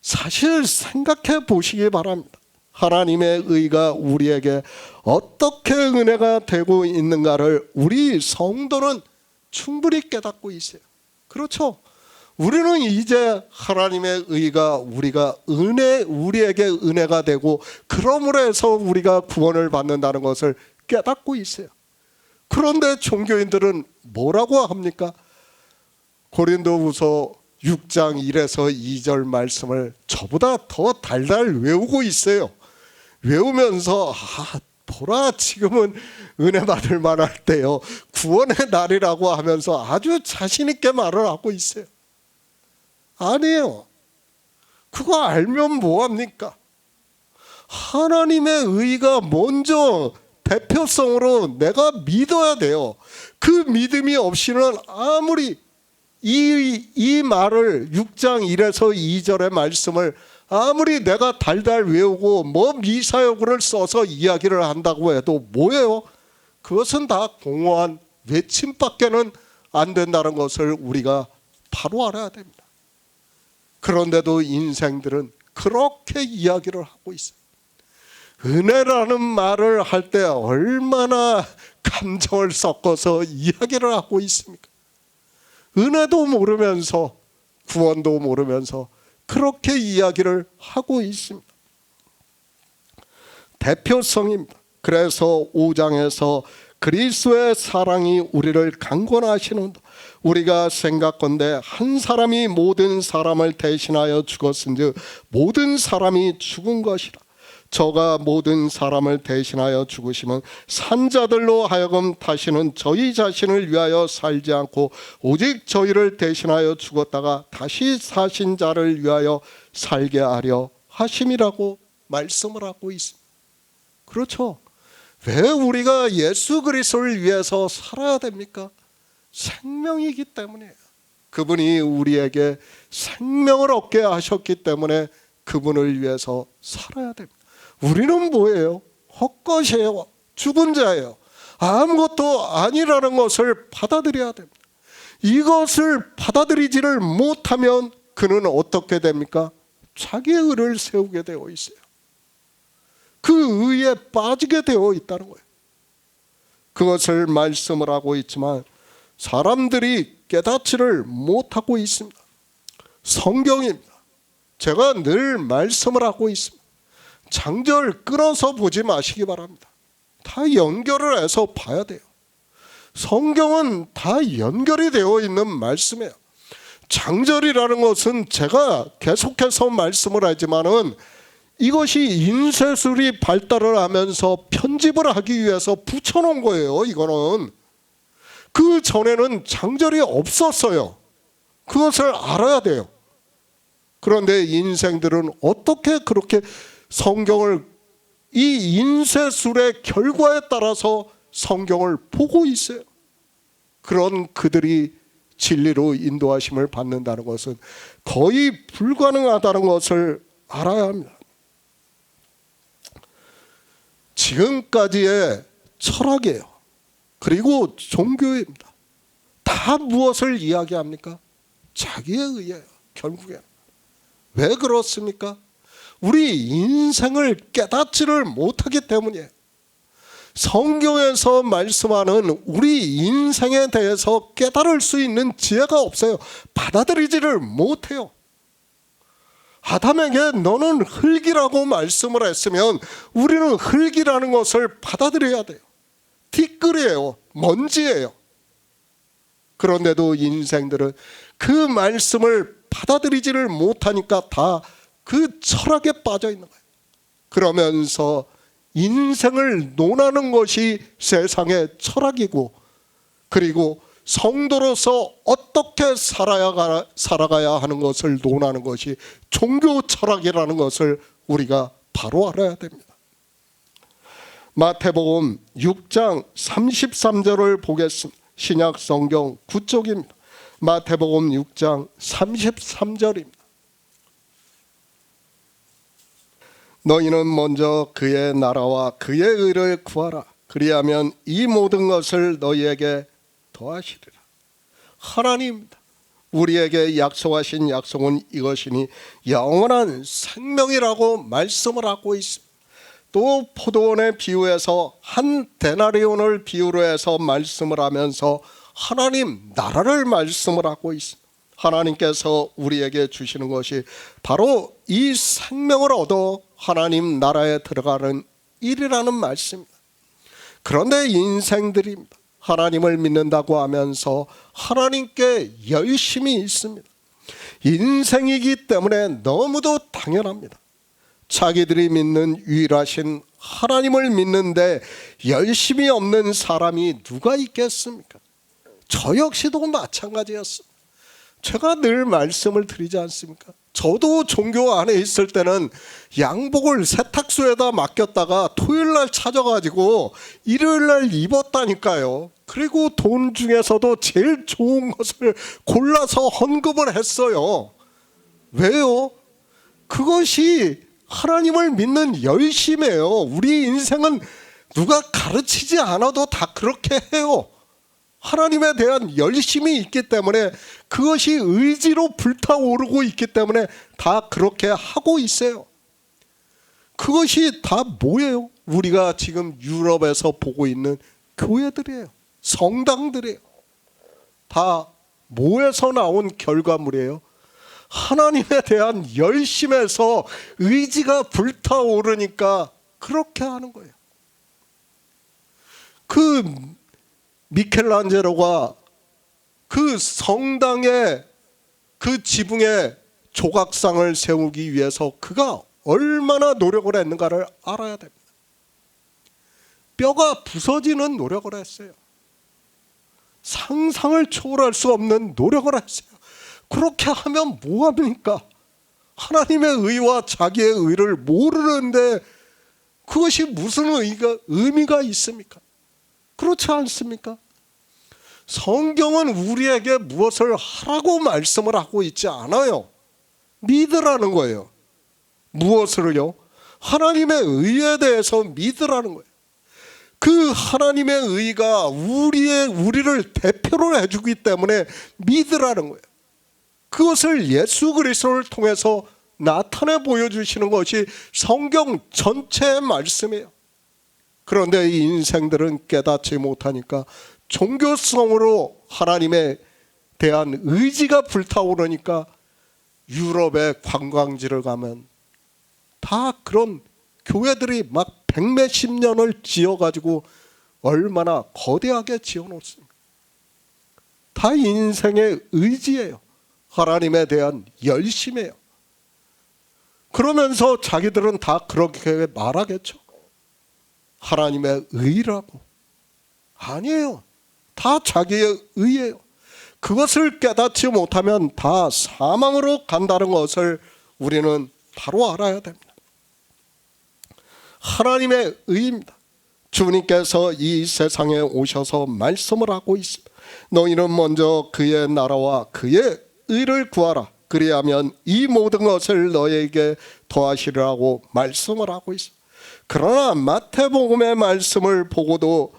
사실 생각해 보시기 바랍니다. 하나님의 의가 우리에게 어떻게 은혜가 되고 있는가를 우리 성도는 충분히 깨닫고 있어요. 그렇죠? 우리는 이제 하나님의 의가 우리에게 은혜가 되고 그러므로 해서 우리가 구원을 받는다는 것을 깨닫고 있어요. 그런데 종교인들은 뭐라고 합니까? 고린도후서 6장 1에서 2절 말씀을 저보다 더 달달 외우고 있어요. 외우면서 보라 지금은 은혜 받을 만할 때요. 구원의 날이라고 하면서 아주 자신 있게 말을 하고 있어요. 아니에요. 그거 알면 뭐합니까? 하나님의 의가 먼저 대표성으로 내가 믿어야 돼요. 그 믿음이 없이는 아무리 이 말을 6장 1에서 2절의 말씀을 아무리 내가 달달 외우고 미사여구를 써서 이야기를 한다고 해도 뭐예요? 그것은 다 공허한 외침밖에는 안 된다는 것을 우리가 바로 알아야 됩니다. 그런데도 인생들은 그렇게 이야기를 하고 있어요. 은혜라는 말을 할 때 얼마나 감정을 섞어서 이야기를 하고 있습니까? 은혜도 모르면서 구원도 모르면서 그렇게 이야기를 하고 있습니다. 대표성입니다. 그래서 5장에서 그리스도의 사랑이 우리를 강권하시는다. 우리가 생각건대 한 사람이 모든 사람을 대신하여 죽었은즉 모든 사람이 죽은 것이라. 저가 모든 사람을 대신하여 죽으시면 산자들로 하여금 다시는 저희 자신을 위하여 살지 않고 오직 저희를 대신하여 죽었다가 다시 사신 자를 위하여 살게 하려 하심이라고 말씀을 하고 있습니다. 그렇죠? 왜 우리가 예수 그리스도를 위해서 살아야 됩니까? 생명이기 때문이에요. 그분이 우리에게 생명을 얻게 하셨기 때문에 그분을 위해서 살아야 됩니다. 우리는 뭐예요? 헛것이에요. 죽은 자예요. 아무것도 아니라는 것을 받아들여야 됩니다. 이것을 받아들이지를 못하면 그는 어떻게 됩니까? 자기의 의를 세우게 되어 있어요. 그 의에 빠지게 되어 있다는 거예요. 그것을 말씀을 하고 있지만 사람들이 깨닫지를 못하고 있습니다. 성경입니다. 제가 늘 말씀을 하고 있습니다. 장절 끊어서 보지 마시기 바랍니다. 다 연결을 해서 봐야 돼요. 성경은 다 연결이 되어 있는 말씀이에요. 장절이라는 것은 제가 계속해서 말씀을 하지만은 이것이 인쇄술이 발달을 하면서 편집을 하기 위해서 붙여놓은 거예요. 이거는 그 전에는 장절이 없었어요. 그것을 알아야 돼요. 그런데 인생들은 어떻게 그렇게 성경을 이 인쇄술의 결과에 따라서 성경을 보고 있어요. 그런 그들이 진리로 인도하심을 받는다는 것은 거의 불가능하다는 것을 알아야 합니다. 지금까지의 철학이에요. 그리고 종교입니다. 다 무엇을 이야기합니까? 자기의 의예요. 결국에. 왜 그렇습니까? 우리 인생을 깨닫지를 못하기 때문이에요. 성경에서 말씀하는 우리 인생에 대해서 깨달을 수 있는 지혜가 없어요. 받아들이지를 못해요. 아담에게 너는 흙이라고 말씀을 했으면 우리는 흙이라는 것을 받아들여야 돼요. 티끌이에요. 먼지예요. 그런데도 인생들은 그 말씀을 받아들이지를 못하니까 다 그 철학에 빠져 있는 거예요. 그러면서 인생을 논하는 것이 세상의 철학이고, 그리고 성도로서 어떻게 살아가야 하는 것을 논하는 것이 종교 철학이라는 것을 우리가 바로 알아야 됩니다. 마태복음 6장 33절을 보겠습니다. 신약 성경 9쪽입니다. 마태복음 6장 33절입니다. 너희는 먼저 그의 나라와 그의 의를 구하라. 그리하면 이 모든 것을 너희에게 더하시리라. 하나님입니다. 우리에게 약속하신 약속은 이것이니 영원한 생명이라고 말씀을 하고 있습니다. 또 포도원의 비유에서 한 데나리온을 비유로 해서 말씀을 하면서 하나님 나라를 말씀을 하고 있습니다. 하나님께서 우리에게 주시는 것이 바로 이 생명을 얻어 하나님 나라에 들어가는 일이라는 말씀입니다. 그런데 인생들입니다. 하나님을 믿는다고 하면서 하나님께 열심이 있습니다. 인생이기 때문에 너무도 당연합니다. 자기들이 믿는 유일하신 하나님을 믿는데 열심이 없는 사람이 누가 있겠습니까? 저 역시도 마찬가지였습니다. 제가 늘 말씀을 드리지 않습니까? 저도 종교 안에 있을 때는 양복을 세탁소에다 맡겼다가 토요일날 찾아가지고 일요일날 입었다니까요. 그리고 돈 중에서도 제일 좋은 것을 골라서 헌금을 했어요. 왜요? 그것이 하나님을 믿는 열심이에요. 우리 인생은 누가 가르치지 않아도 다 그렇게 해요. 하나님에 대한 열심이 있기 때문에, 그것이 의지로 불타오르고 있기 때문에 다 그렇게 하고 있어요. 그것이 다 뭐예요? 우리가 지금 유럽에서 보고 있는 교회들이에요. 성당들이에요. 다 뭐에서 나온 결과물이에요? 하나님에 대한 열심에서 의지가 불타오르니까 그렇게 하는 거예요. 그 미켈란젤로가 그 성당의 그 지붕에 조각상을 세우기 위해서 그가 얼마나 노력을 했는가를 알아야 됩니다. 뼈가 부서지는 노력을 했어요. 상상을 초월할 수 없는 노력을 했어요. 그렇게 하면 뭐합니까? 하나님의 의와 자기의 의를 모르는데 그것이 무슨 의미가 있습니까? 그렇지 않습니까? 성경은 우리에게 무엇을 하라고 말씀을 하고 있지 않아요. 믿으라는 거예요. 무엇을요? 하나님의 의에 대해서 믿으라는 거예요. 그 하나님의 의가 우리를 대표로 해주기 때문에 믿으라는 거예요. 그것을 예수 그리스도를 통해서 나타내 보여주시는 것이 성경 전체의 말씀이에요. 그런데 이 인생들은 깨닫지 못하니까 종교성으로 하나님에 대한 의지가 불타오르니까 유럽의 관광지를 가면 다 그런 교회들이 막 백몇십 년을 지어가지고 얼마나 거대하게 지어놓습니까? 다 인생의 의지예요. 하나님에 대한 열심이에요. 그러면서 자기들은 다 그렇게 말하겠죠. 하나님의 의라고. 아니에요. 다 자기의 의예요. 그것을 깨닫지 못하면 다 사망으로 간다는 것을 우리는 바로 알아야 됩니다. 하나님의 의입니다. 주님께서 이 세상에 오셔서 말씀을 하고 있습니다. 너희는 먼저 그의 나라와 그의 의를 구하라. 그리하면 이 모든 것을 너희에게 더하시리라고 말씀을 하고 있습니다. 그러나 마태복음의 말씀을 보고도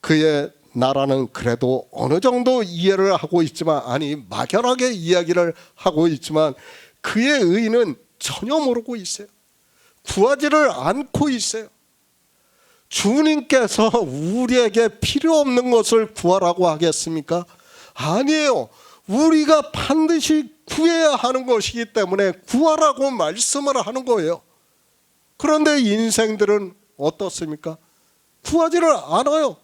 그의 나라는 그래도 어느 정도 이해를 하고 있지만, 아니 막연하게 이야기를 하고 있지만 그의 의는 전혀 모르고 있어요. 구하지를 않고 있어요. 주님께서 우리에게 필요 없는 것을 구하라고 하겠습니까? 아니에요. 우리가 반드시 구해야 하는 것이기 때문에 구하라고 말씀을 하는 거예요. 그런데 인생들은 어떻습니까? 구하지를 않아요.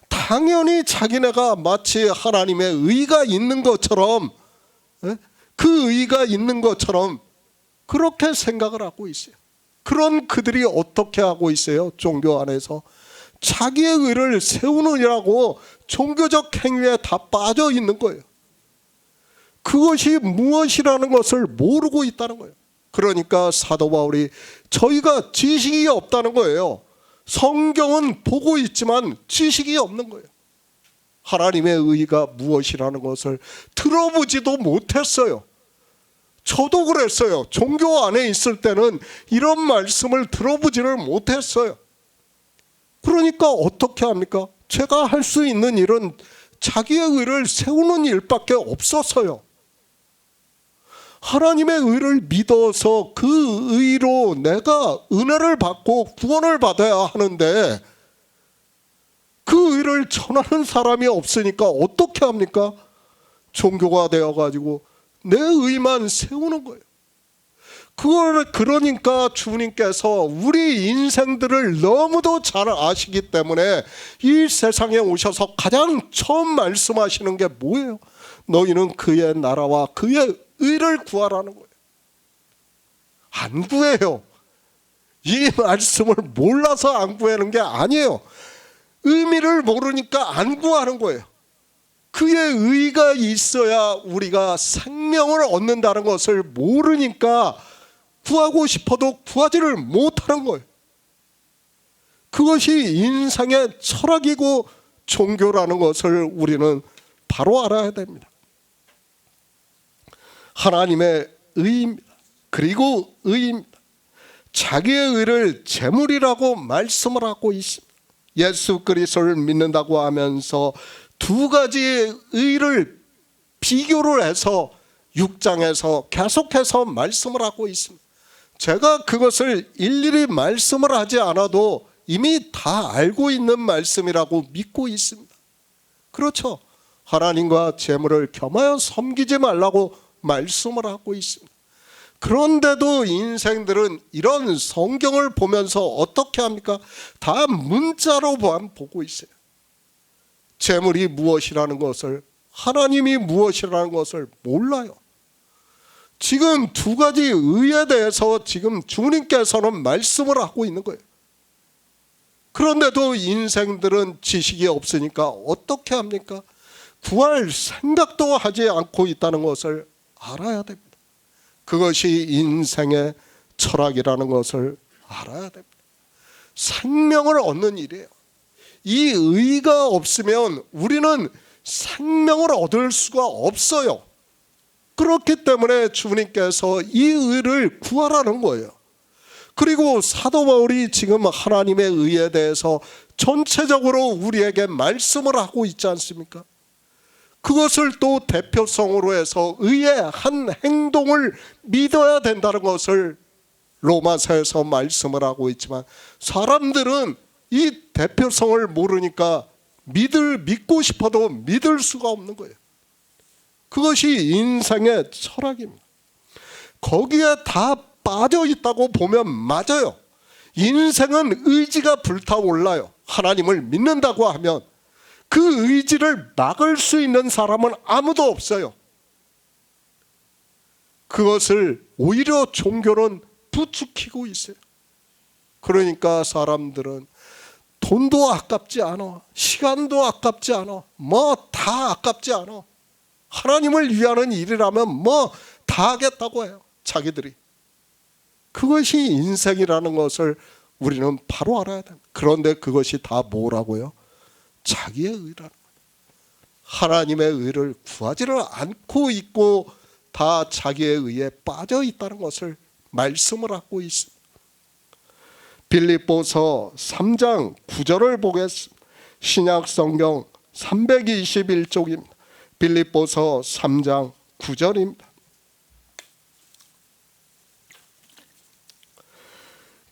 다 당연히 자기네가 마치 하나님의 의가 있는 것처럼, 그 의가 있는 것처럼 그렇게 생각을 하고 있어요. 그런 그들이 어떻게 하고 있어요? 종교 안에서 자기의 의를 세우느라고 종교적 행위에 다 빠져 있는 거예요. 그것이 무엇이라는 것을 모르고 있다는 거예요. 그러니까 사도 바울이 저희가 지식이 없다는 거예요. 성경은 보고 있지만 지식이 없는 거예요. 하나님의 의가 무엇이라는 것을 들어보지도 못했어요. 저도 그랬어요. 종교 안에 있을 때는 이런 말씀을 들어보지를 못했어요. 그러니까 어떻게 합니까? 제가 할 수 있는 일은 자기의 의를 세우는 일밖에 없었어요. 하나님의 의를 믿어서 그 의로 내가 은혜를 받고 구원을 받아야 하는데 그 의를 전하는 사람이 없으니까 어떻게 합니까? 종교가 되어가지고 내 의만 세우는 거예요. 그러니까 주님께서 우리 인생들을 너무도 잘 아시기 때문에 이 세상에 오셔서 가장 처음 말씀하시는 게 뭐예요? 너희는 그의 나라와 그의 의를 구하라는 거예요. 안 구해요. 이 말씀을 몰라서 안 구하는 게 아니에요. 의미를 모르니까 안 구하는 거예요. 그의 의가 있어야 우리가 생명을 얻는다는 것을 모르니까 구하고 싶어도 구하지를 못하는 거예요. 그것이 인생의 철학이고 종교라는 것을 우리는 바로 알아야 됩니다. 하나님의 의입니다. 그리고 의입니다. 자기의 의를 재물이라고 말씀을 하고 있습니다. 예수 그리스도를 믿는다고 하면서 두 가지의 의를 비교를 해서 6장에서 계속해서 말씀을 하고 있습니다. 제가 그것을 일일이 말씀을 하지 않아도 이미 다 알고 있는 말씀이라고 믿고 있습니다. 그렇죠. 하나님과 재물을 겸하여 섬기지 말라고 말씀을 하고 있습니다. 그런데도 인생들은 이런 성경을 보면서 어떻게 합니까? 다 문자로만 보고 있어요. 재물이 무엇이라는 것을, 하나님이 무엇이라는 것을 몰라요. 지금 두 가지 의에 대해서 지금 주님께서는 말씀을 하고 있는 거예요. 그런데도 인생들은 지식이 없으니까 어떻게 합니까? 구할 생각도 하지 않고 있다는 것을 알아야 됩니다. 그것이 인생의 철학이라는 것을 알아야 됩니다. 생명을 얻는 일이에요. 이 의가 없으면 우리는 생명을 얻을 수가 없어요. 그렇기 때문에 주님께서 이 의를 구하라는 거예요. 그리고 사도 바울이 지금 하나님의 의에 대해서 전체적으로 우리에게 말씀을 하고 있지 않습니까? 그것을 또 대표성으로 해서 의의 한 행동을 믿어야 된다는 것을 로마서에서 말씀을 하고 있지만 사람들은 이 대표성을 모르니까 믿고 싶어도 믿을 수가 없는 거예요. 그것이 인생의 철학입니다. 거기에 다 빠져 있다고 보면 맞아요. 인생은 의지가 불타올라요. 하나님을 믿는다고 하면 그 의지를 막을 수 있는 사람은 아무도 없어요. 그것을 오히려 종교는 부추기고 있어요. 그러니까 사람들은 돈도 아깝지 않아, 시간도 아깝지 않아, 뭐 다 아깝지 않아. 하나님을 위하는 일이라면 뭐 다 하겠다고 해요. 자기들이. 그것이 인생이라는 것을 우리는 바로 알아야 됩니다. 그런데 그것이 다 뭐라고요? 자기의 의라는 거예요. 하나님의 의를 구하지를 않고 있고 다 자기의 의에 빠져 있다는 것을 말씀을 하고 있습니다. 빌립보서 3장 9절을 보겠습니다. 신약 성경 321쪽입니다. 빌립보서 3장 9절입니다.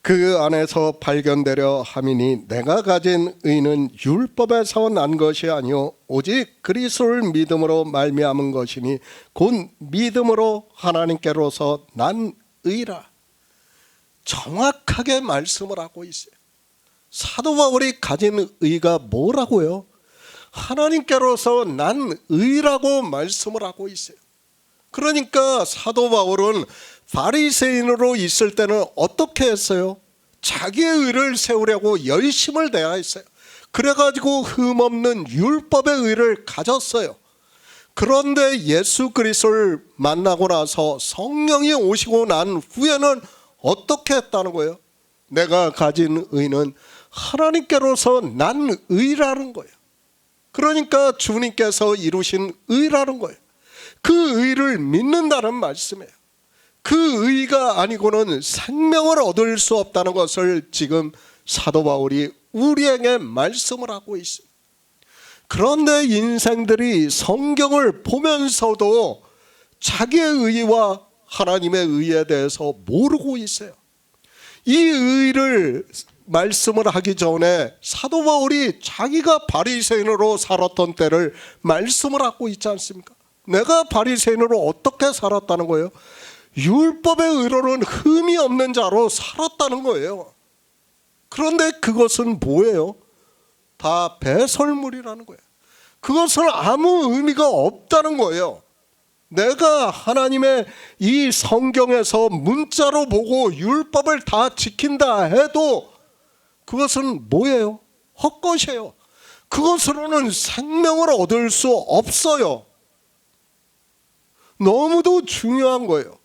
그 안에서 발견되려 함이니 내가 가진 의는 율법에서 난 것이 아니요 오직 그리스도를 믿음으로 말미암은 것이니 곧 믿음으로 하나님께로서 난 의라. 정확하게 말씀을 하고 있어요. 사도 바울이 가진 의가 뭐라고요? 하나님께로서 난 의라고 말씀을 하고 있어요. 그러니까 사도 바울은 바리새인으로 있을 때는 어떻게 했어요? 자기의 의를 세우려고 열심을 다했어요. 그래가지고 흠없는 율법의 의를 가졌어요. 그런데 예수 그리스도를 만나고 나서 성령이 오시고 난 후에는 어떻게 했다는 거예요? 내가 가진 의는 하나님께로서 난 의라는 거예요. 그러니까 주님께서 이루신 의라는 거예요. 그 의를 믿는다는 말씀이에요. 그 의가 아니고는 생명을 얻을 수 없다는 것을 지금 사도 바울이 우리에게 말씀을 하고 있습니다. 그런데 인생들이 성경을 보면서도 자기의 의와 하나님의 의에 대해서 모르고 있어요. 이 의를 말씀을 하기 전에 사도 바울이 자기가 바리새인으로 살았던 때를 말씀을 하고 있지 않습니까? 내가 바리새인으로 어떻게 살았다는 거예요? 율법의 의로는 흠이 없는 자로 살았다는 거예요. 그런데 그것은 뭐예요? 다 배설물이라는 거예요. 그것은 아무 의미가 없다는 거예요. 내가 하나님의 이 성경에서 문자로 보고 율법을 다 지킨다 해도 그것은 뭐예요? 헛것이에요. 그것으로는 생명을 얻을 수 없어요. 너무도 중요한 거예요.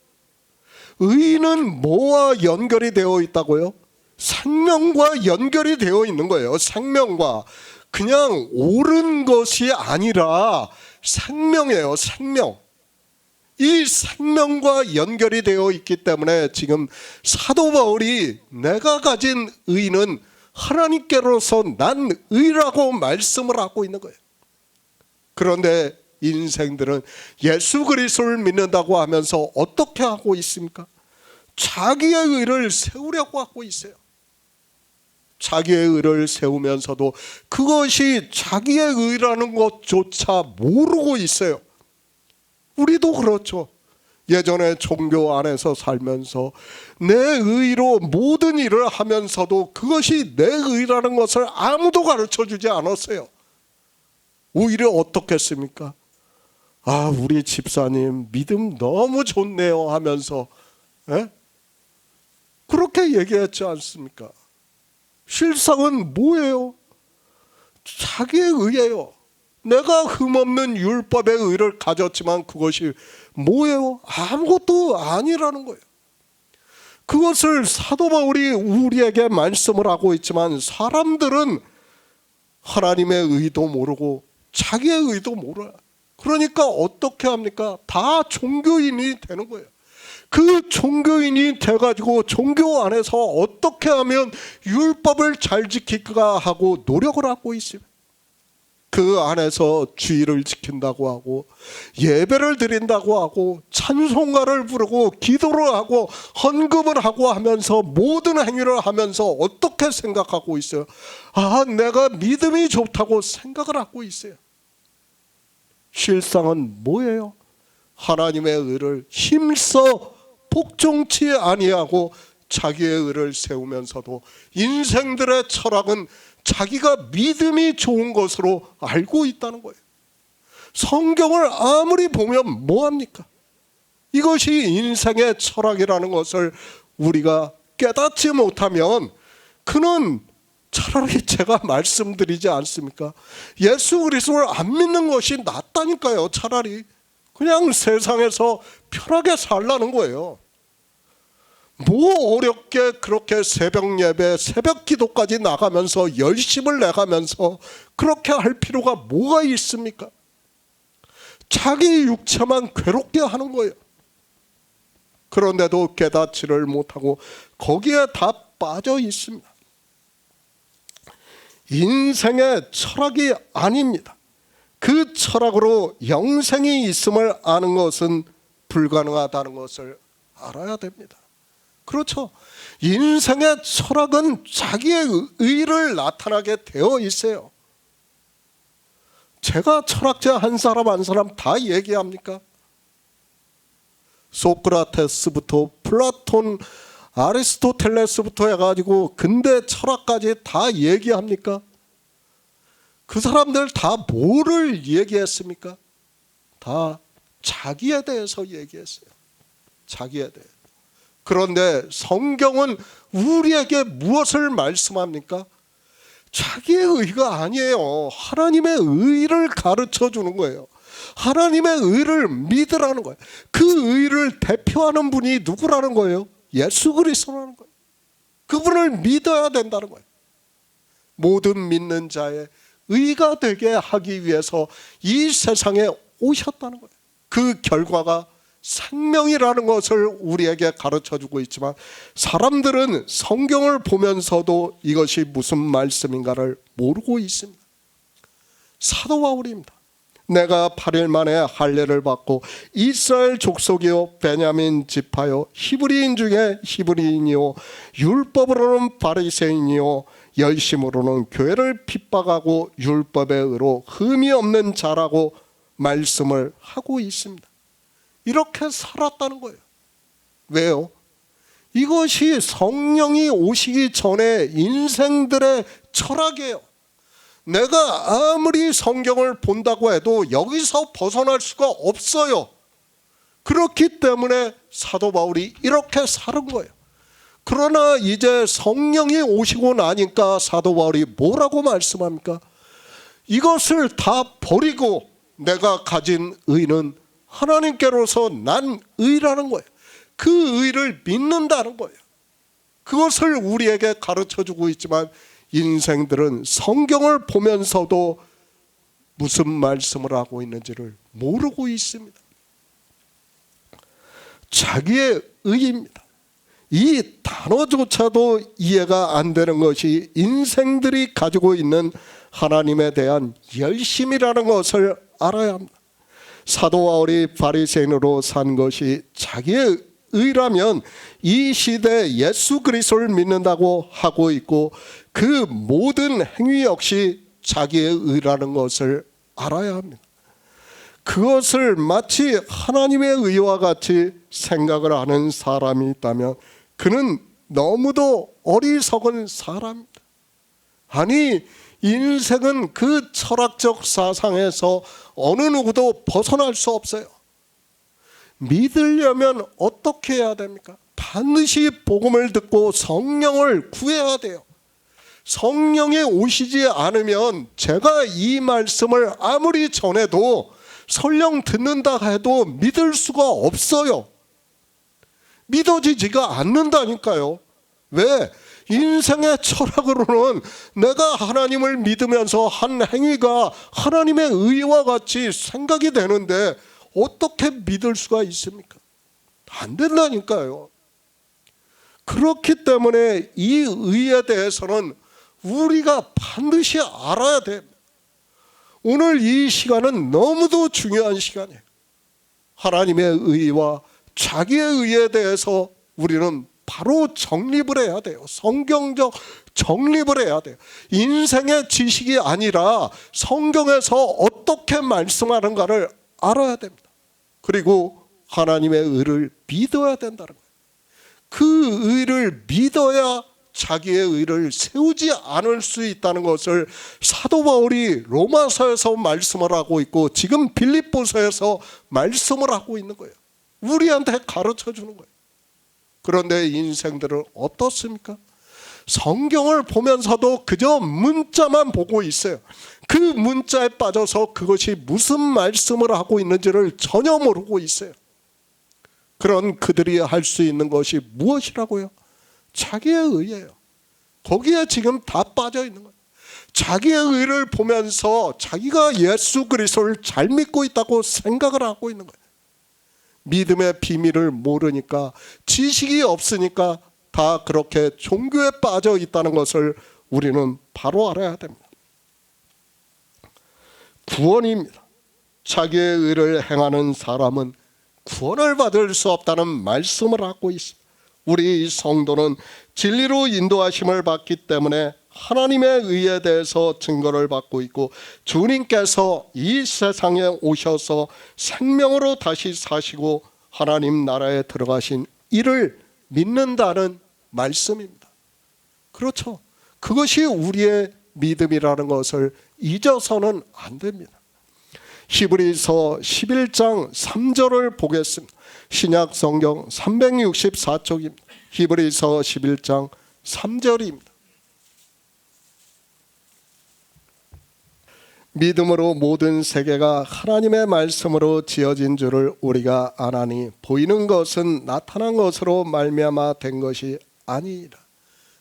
의는 뭐와 연결이 되어 있다고요? 생명과 연결이 되어 있는 거예요. 생명과. 그냥 옳은 것이 아니라 생명이에요. 생명. 이 생명과 연결이 되어 있기 때문에 지금 사도 바울이 내가 가진 의는 하나님께로서 난 의라고 말씀을 하고 있는 거예요. 그런데 인생들은 예수 그리스도를 믿는다고 하면서 어떻게 하고 있습니까? 자기의 의를 세우려고 하고 있어요. 자기의 의를 세우면서도 그것이 자기의 의라는 것조차 모르고 있어요. 우리도 그렇죠. 예전에 종교 안에서 살면서 내 의로 모든 일을 하면서도 그것이 내 의라는 것을 아무도 가르쳐주지 않았어요. 오히려 어떻겠습니까? 아, 우리 집사님 믿음 너무 좋네요 하면서 그렇게 얘기했지 않습니까? 실상은 뭐예요? 자기의 의예요. 내가 흠없는 율법의 의를 가졌지만 그것이 뭐예요? 아무것도 아니라는 거예요. 그것을 사도 바울이 우리에게 말씀을 하고 있지만 사람들은 하나님의 의도 모르고 자기의 의도 몰라요. 그러니까 어떻게 합니까? 다 종교인이 되는 거예요. 그 종교인이 돼가지고 종교 안에서 어떻게 하면 율법을 잘 지킬까 하고 노력을 하고 있어요. 그 안에서 주의를 지킨다고 하고 예배를 드린다고 하고 찬송가를 부르고 기도를 하고 헌금을 하고 하면서 모든 행위를 하면서 어떻게 생각하고 있어요? 아, 내가 믿음이 좋다고 생각을 하고 있어요. 실상은 뭐예요? 하나님의 의를 힘써 복종치 아니하고 자기의 의를 세우면서도 인생들의 철학은 자기가 믿음이 좋은 것으로 알고 있다는 거예요. 성경을 아무리 보면 뭐합니까? 이것이 인생의 철학이라는 것을 우리가 깨닫지 못하면 그는 차라리 제가 말씀드리지 않습니까? 예수 그리스도를 안 믿는 것이 낫다니까요. 차라리 그냥 세상에서 편하게 살라는 거예요. 뭐 어렵게 그렇게 새벽 예배, 새벽 기도까지 나가면서 열심을 내가면서 그렇게 할 필요가 뭐가 있습니까? 자기 육체만 괴롭게 하는 거예요. 그런데도 깨닫지를 못하고 거기에 다 빠져 있습니다. 인생의 철학이 아닙니다. 그 철학으로 영생이 있음을 아는 것은 불가능하다는 것을 알아야 됩니다. 그렇죠. 인생의 철학은 자기의 의를 나타나게 되어 있어요. 제가 철학자 한 사람 한 사람 다 얘기합니까? 소크라테스부터 플라톤, 아리스토텔레스부터 해가지고 근대 철학까지 다 얘기합니까? 그 사람들 다 뭐를 얘기했습니까? 다 자기에 대해서 얘기했어요. 자기에 대해. 그런데 성경은 우리에게 무엇을 말씀합니까? 자기의 의가 아니에요. 하나님의 의를 가르쳐 주는 거예요. 하나님의 의를 믿으라는 거예요. 그 의를 대표하는 분이 누구라는 거예요? 예수 그리스도라는 거예요. 그분을 믿어야 된다는 거예요. 모든 믿는 자의 의가 되게 하기 위해서 이 세상에 오셨다는 거예요. 그 결과가 생명이라는 것을 우리에게 가르쳐주고 있지만 사람들은 성경을 보면서도 이것이 무슨 말씀인가를 모르고 있습니다. 사도 바울입니다. 내가 8일 만에 할례를 받고 이스라엘 족속이요 베냐민 지파요 히브리인 중에 히브리인이요 율법으로는 바리새인이요 열심으로는 교회를 핍박하고 율법의 의로 흠이 없는 자라고 말씀을 하고 있습니다. 이렇게 살았다는 거예요. 왜요? 이것이 성령이 오시기 전에 인생들의 철학이에요. 내가 아무리 성경을 본다고 해도 여기서 벗어날 수가 없어요. 그렇기 때문에 사도 바울이 이렇게 사는 거예요. 그러나 이제 성령이 오시고 나니까 사도 바울이 뭐라고 말씀합니까? 이것을 다 버리고 내가 가진 의는 하나님께로서 난 의라는 거예요. 그 의를 믿는다는 거예요. 그것을 우리에게 가르쳐주고 있지만 인생들은 성경을 보면서도 무슨 말씀을 하고 있는지를 모르고 있습니다. 자기의 의입니다. 이 단어조차도 이해가 안 되는 것이 인생들이 가지고 있는 하나님에 대한 열심이라는 것을 알아야 합니다. 사도 바울이 바리새인으로 산 것이 자기의 의라면 이 시대에 예수 그리스도를 믿는다고 하고 있고 그 모든 행위 역시 자기의 의라는 것을 알아야 합니다. 그것을 마치 하나님의 의와 같이 생각을 하는 사람이 있다면 그는 너무도 어리석은 사람입니다. 아니 인생은 그 철학적 사상에서 어느 누구도 벗어날 수 없어요. 믿으려면 어떻게 해야 됩니까? 반드시 복음을 듣고 성령을 구해야 돼요. 성령이 오시지 않으면 제가 이 말씀을 아무리 전해도 설령 듣는다 해도 믿을 수가 없어요. 믿어지지가 않는다니까요. 왜? 인생의 철학으로는 내가 하나님을 믿으면서 한 행위가 하나님의 의와 같이 생각이 되는데 어떻게 믿을 수가 있습니까? 안 된다니까요. 그렇기 때문에 이 의에 대해서는 우리가 반드시 알아야 됩니다. 오늘 이 시간은 너무도 중요한 시간이에요. 하나님의 의와 자기의 의에 대해서 우리는 바로 정립을 해야 돼요. 성경적 정립을 해야 돼요. 인생의 지식이 아니라 성경에서 어떻게 말씀하는가를 알아야 됩니다. 그리고 하나님의 의를 믿어야 된다는 거예요. 그 의를 믿어야 자기의 의를 세우지 않을 수 있다는 것을 사도 바울이 로마서에서 말씀을 하고 있고 지금 빌립보서에서 말씀을 하고 있는 거예요. 우리한테 가르쳐 주는 거예요. 그런데 인생들은 어떻습니까? 성경을 보면서도 그저 문자만 보고 있어요. 그 문자에 빠져서 그것이 무슨 말씀을 하고 있는지를 전혀 모르고 있어요. 그런 그들이 할 수 있는 것이 무엇이라고요? 자기의 의예요. 거기에 지금 다 빠져 있는 거예요. 자기의 의를 보면서 자기가 예수 그리스도를 잘 믿고 있다고 생각을 하고 있는 거예요. 믿음의 비밀을 모르니까 지식이 없으니까 다 그렇게 종교에 빠져 있다는 것을 우리는 바로 알아야 됩니다. 구원입니다. 자기의 의를 행하는 사람은 구원을 받을 수 없다는 말씀을 하고 있습니다. 우리 성도는 진리로 인도하심을 받기 때문에 하나님의 의에 대해서 증거를 받고 있고 주님께서 이 세상에 오셔서 생명으로 다시 사시고 하나님 나라에 들어가신 이를 믿는다는 말씀입니다. 그렇죠. 그것이 우리의 믿음이라는 것을 잊어서는 안 됩니다. 히브리서 11장 3절을 보겠습니다. 신약 성경 364쪽입니다. 히브리서 11장 3절입니다. 믿음으로 모든 세계가 하나님의 말씀으로 지어진 줄을 우리가 아나니 보이는 것은 나타난 것으로 말미암아 된 것이 아니라.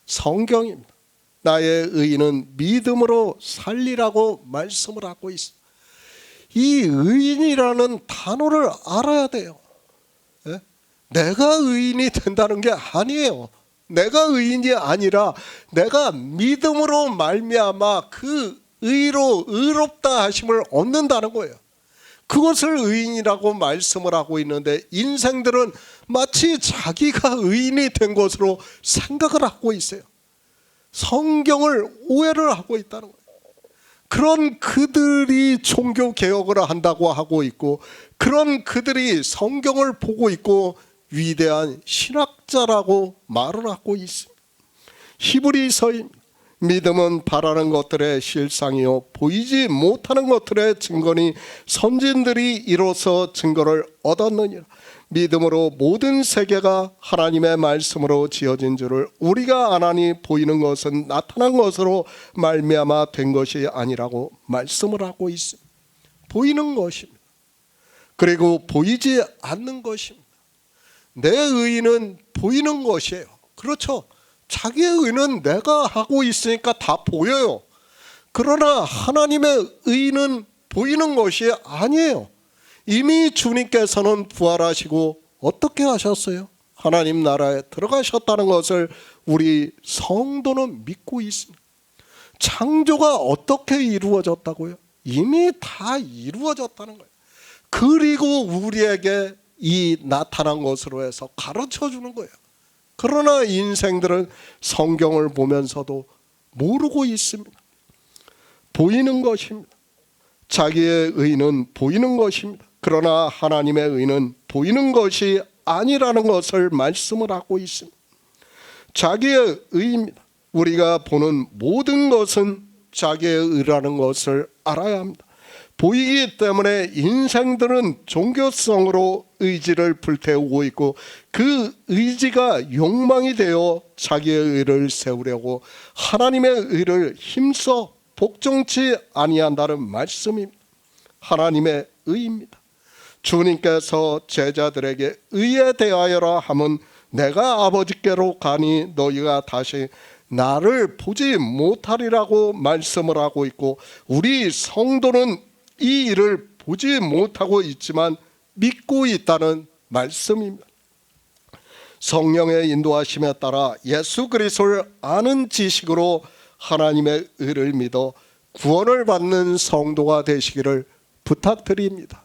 성경입니다. 나의 의인은 믿음으로 살리라고 말씀을 하고 있습니다. 이 의인이라는 단어를 알아야 돼요. 내가 의인이 된다는 게 아니에요. 내가 의인이 아니라 내가 믿음으로 말미암아 그 의로 의롭다 하심을 얻는다는 거예요. 그것을 의인이라고 말씀을 하고 있는데 인생들은 마치 자기가 의인이 된 것으로 생각을 하고 있어요. 성경을 오해를 하고 있다는 거예요. 그런 그들이 종교 개혁을 한다고 하고 있고, 그런 그들이 성경을 보고 있고 위대한 신학자라고 말을 하고 있습니다. 히브리서입니다. 믿음은 바라는 것들의 실상이요 보이지 못하는 것들의 증거니 선진들이 이로써 증거를 얻었느니라. 믿음으로 모든 세계가 하나님의 말씀으로 지어진 줄을 우리가 아나니 보이는 것은 나타난 것으로 말미암아 된 것이 아니라고 말씀을 하고 있습니다. 보이는 것입니다. 그리고 보이지 않는 것입니다. 내 의는 보이는 것이에요. 그렇죠. 자기의 의는 내가 하고 있으니까 다 보여요. 그러나 하나님의 의는 보이는 것이 아니에요. 이미 주님께서는 부활하시고 어떻게 하셨어요? 하나님 나라에 들어가셨다는 것을 우리 성도는 믿고 있습니다. 창조가 어떻게 이루어졌다고요? 이미 다 이루어졌다는 거예요. 그리고 우리에게 이 나타난 것으로 해서 가르쳐 주는 거예요. 그러나 인생들은 성경을 보면서도 모르고 있습니다. 보이는 것입니다. 자기의 의는 보이는 것입니다. 그러나 하나님의 의는 보이는 것이 아니라는 것을 말씀을 하고 있습니다. 자기의 의입니다. 우리가 보는 모든 것은 자기의 의라는 것을 알아야 합니다. 보이기 때문에 인생들은 종교성으로 의지를 불태우고 있고 그 의지가 욕망이 되어 자기의 의를 세우려고 하나님의 의를 힘써 복종치 아니한다는 말씀입니다. 하나님의 의입니다. 주님께서 제자들에게 의에 대하여라 함은 내가 아버지께로 가니 너희가 다시 나를 보지 못하리라고 말씀을 하고 있고, 우리 성도는 이 일을 보지 못하고 있지만 믿고 있다는 말씀입니다. 성령의 인도하심에 따라 예수 그리스도를 아는 지식으로 하나님의 의를 믿어 구원을 받는 성도가 되시기를 부탁드립니다.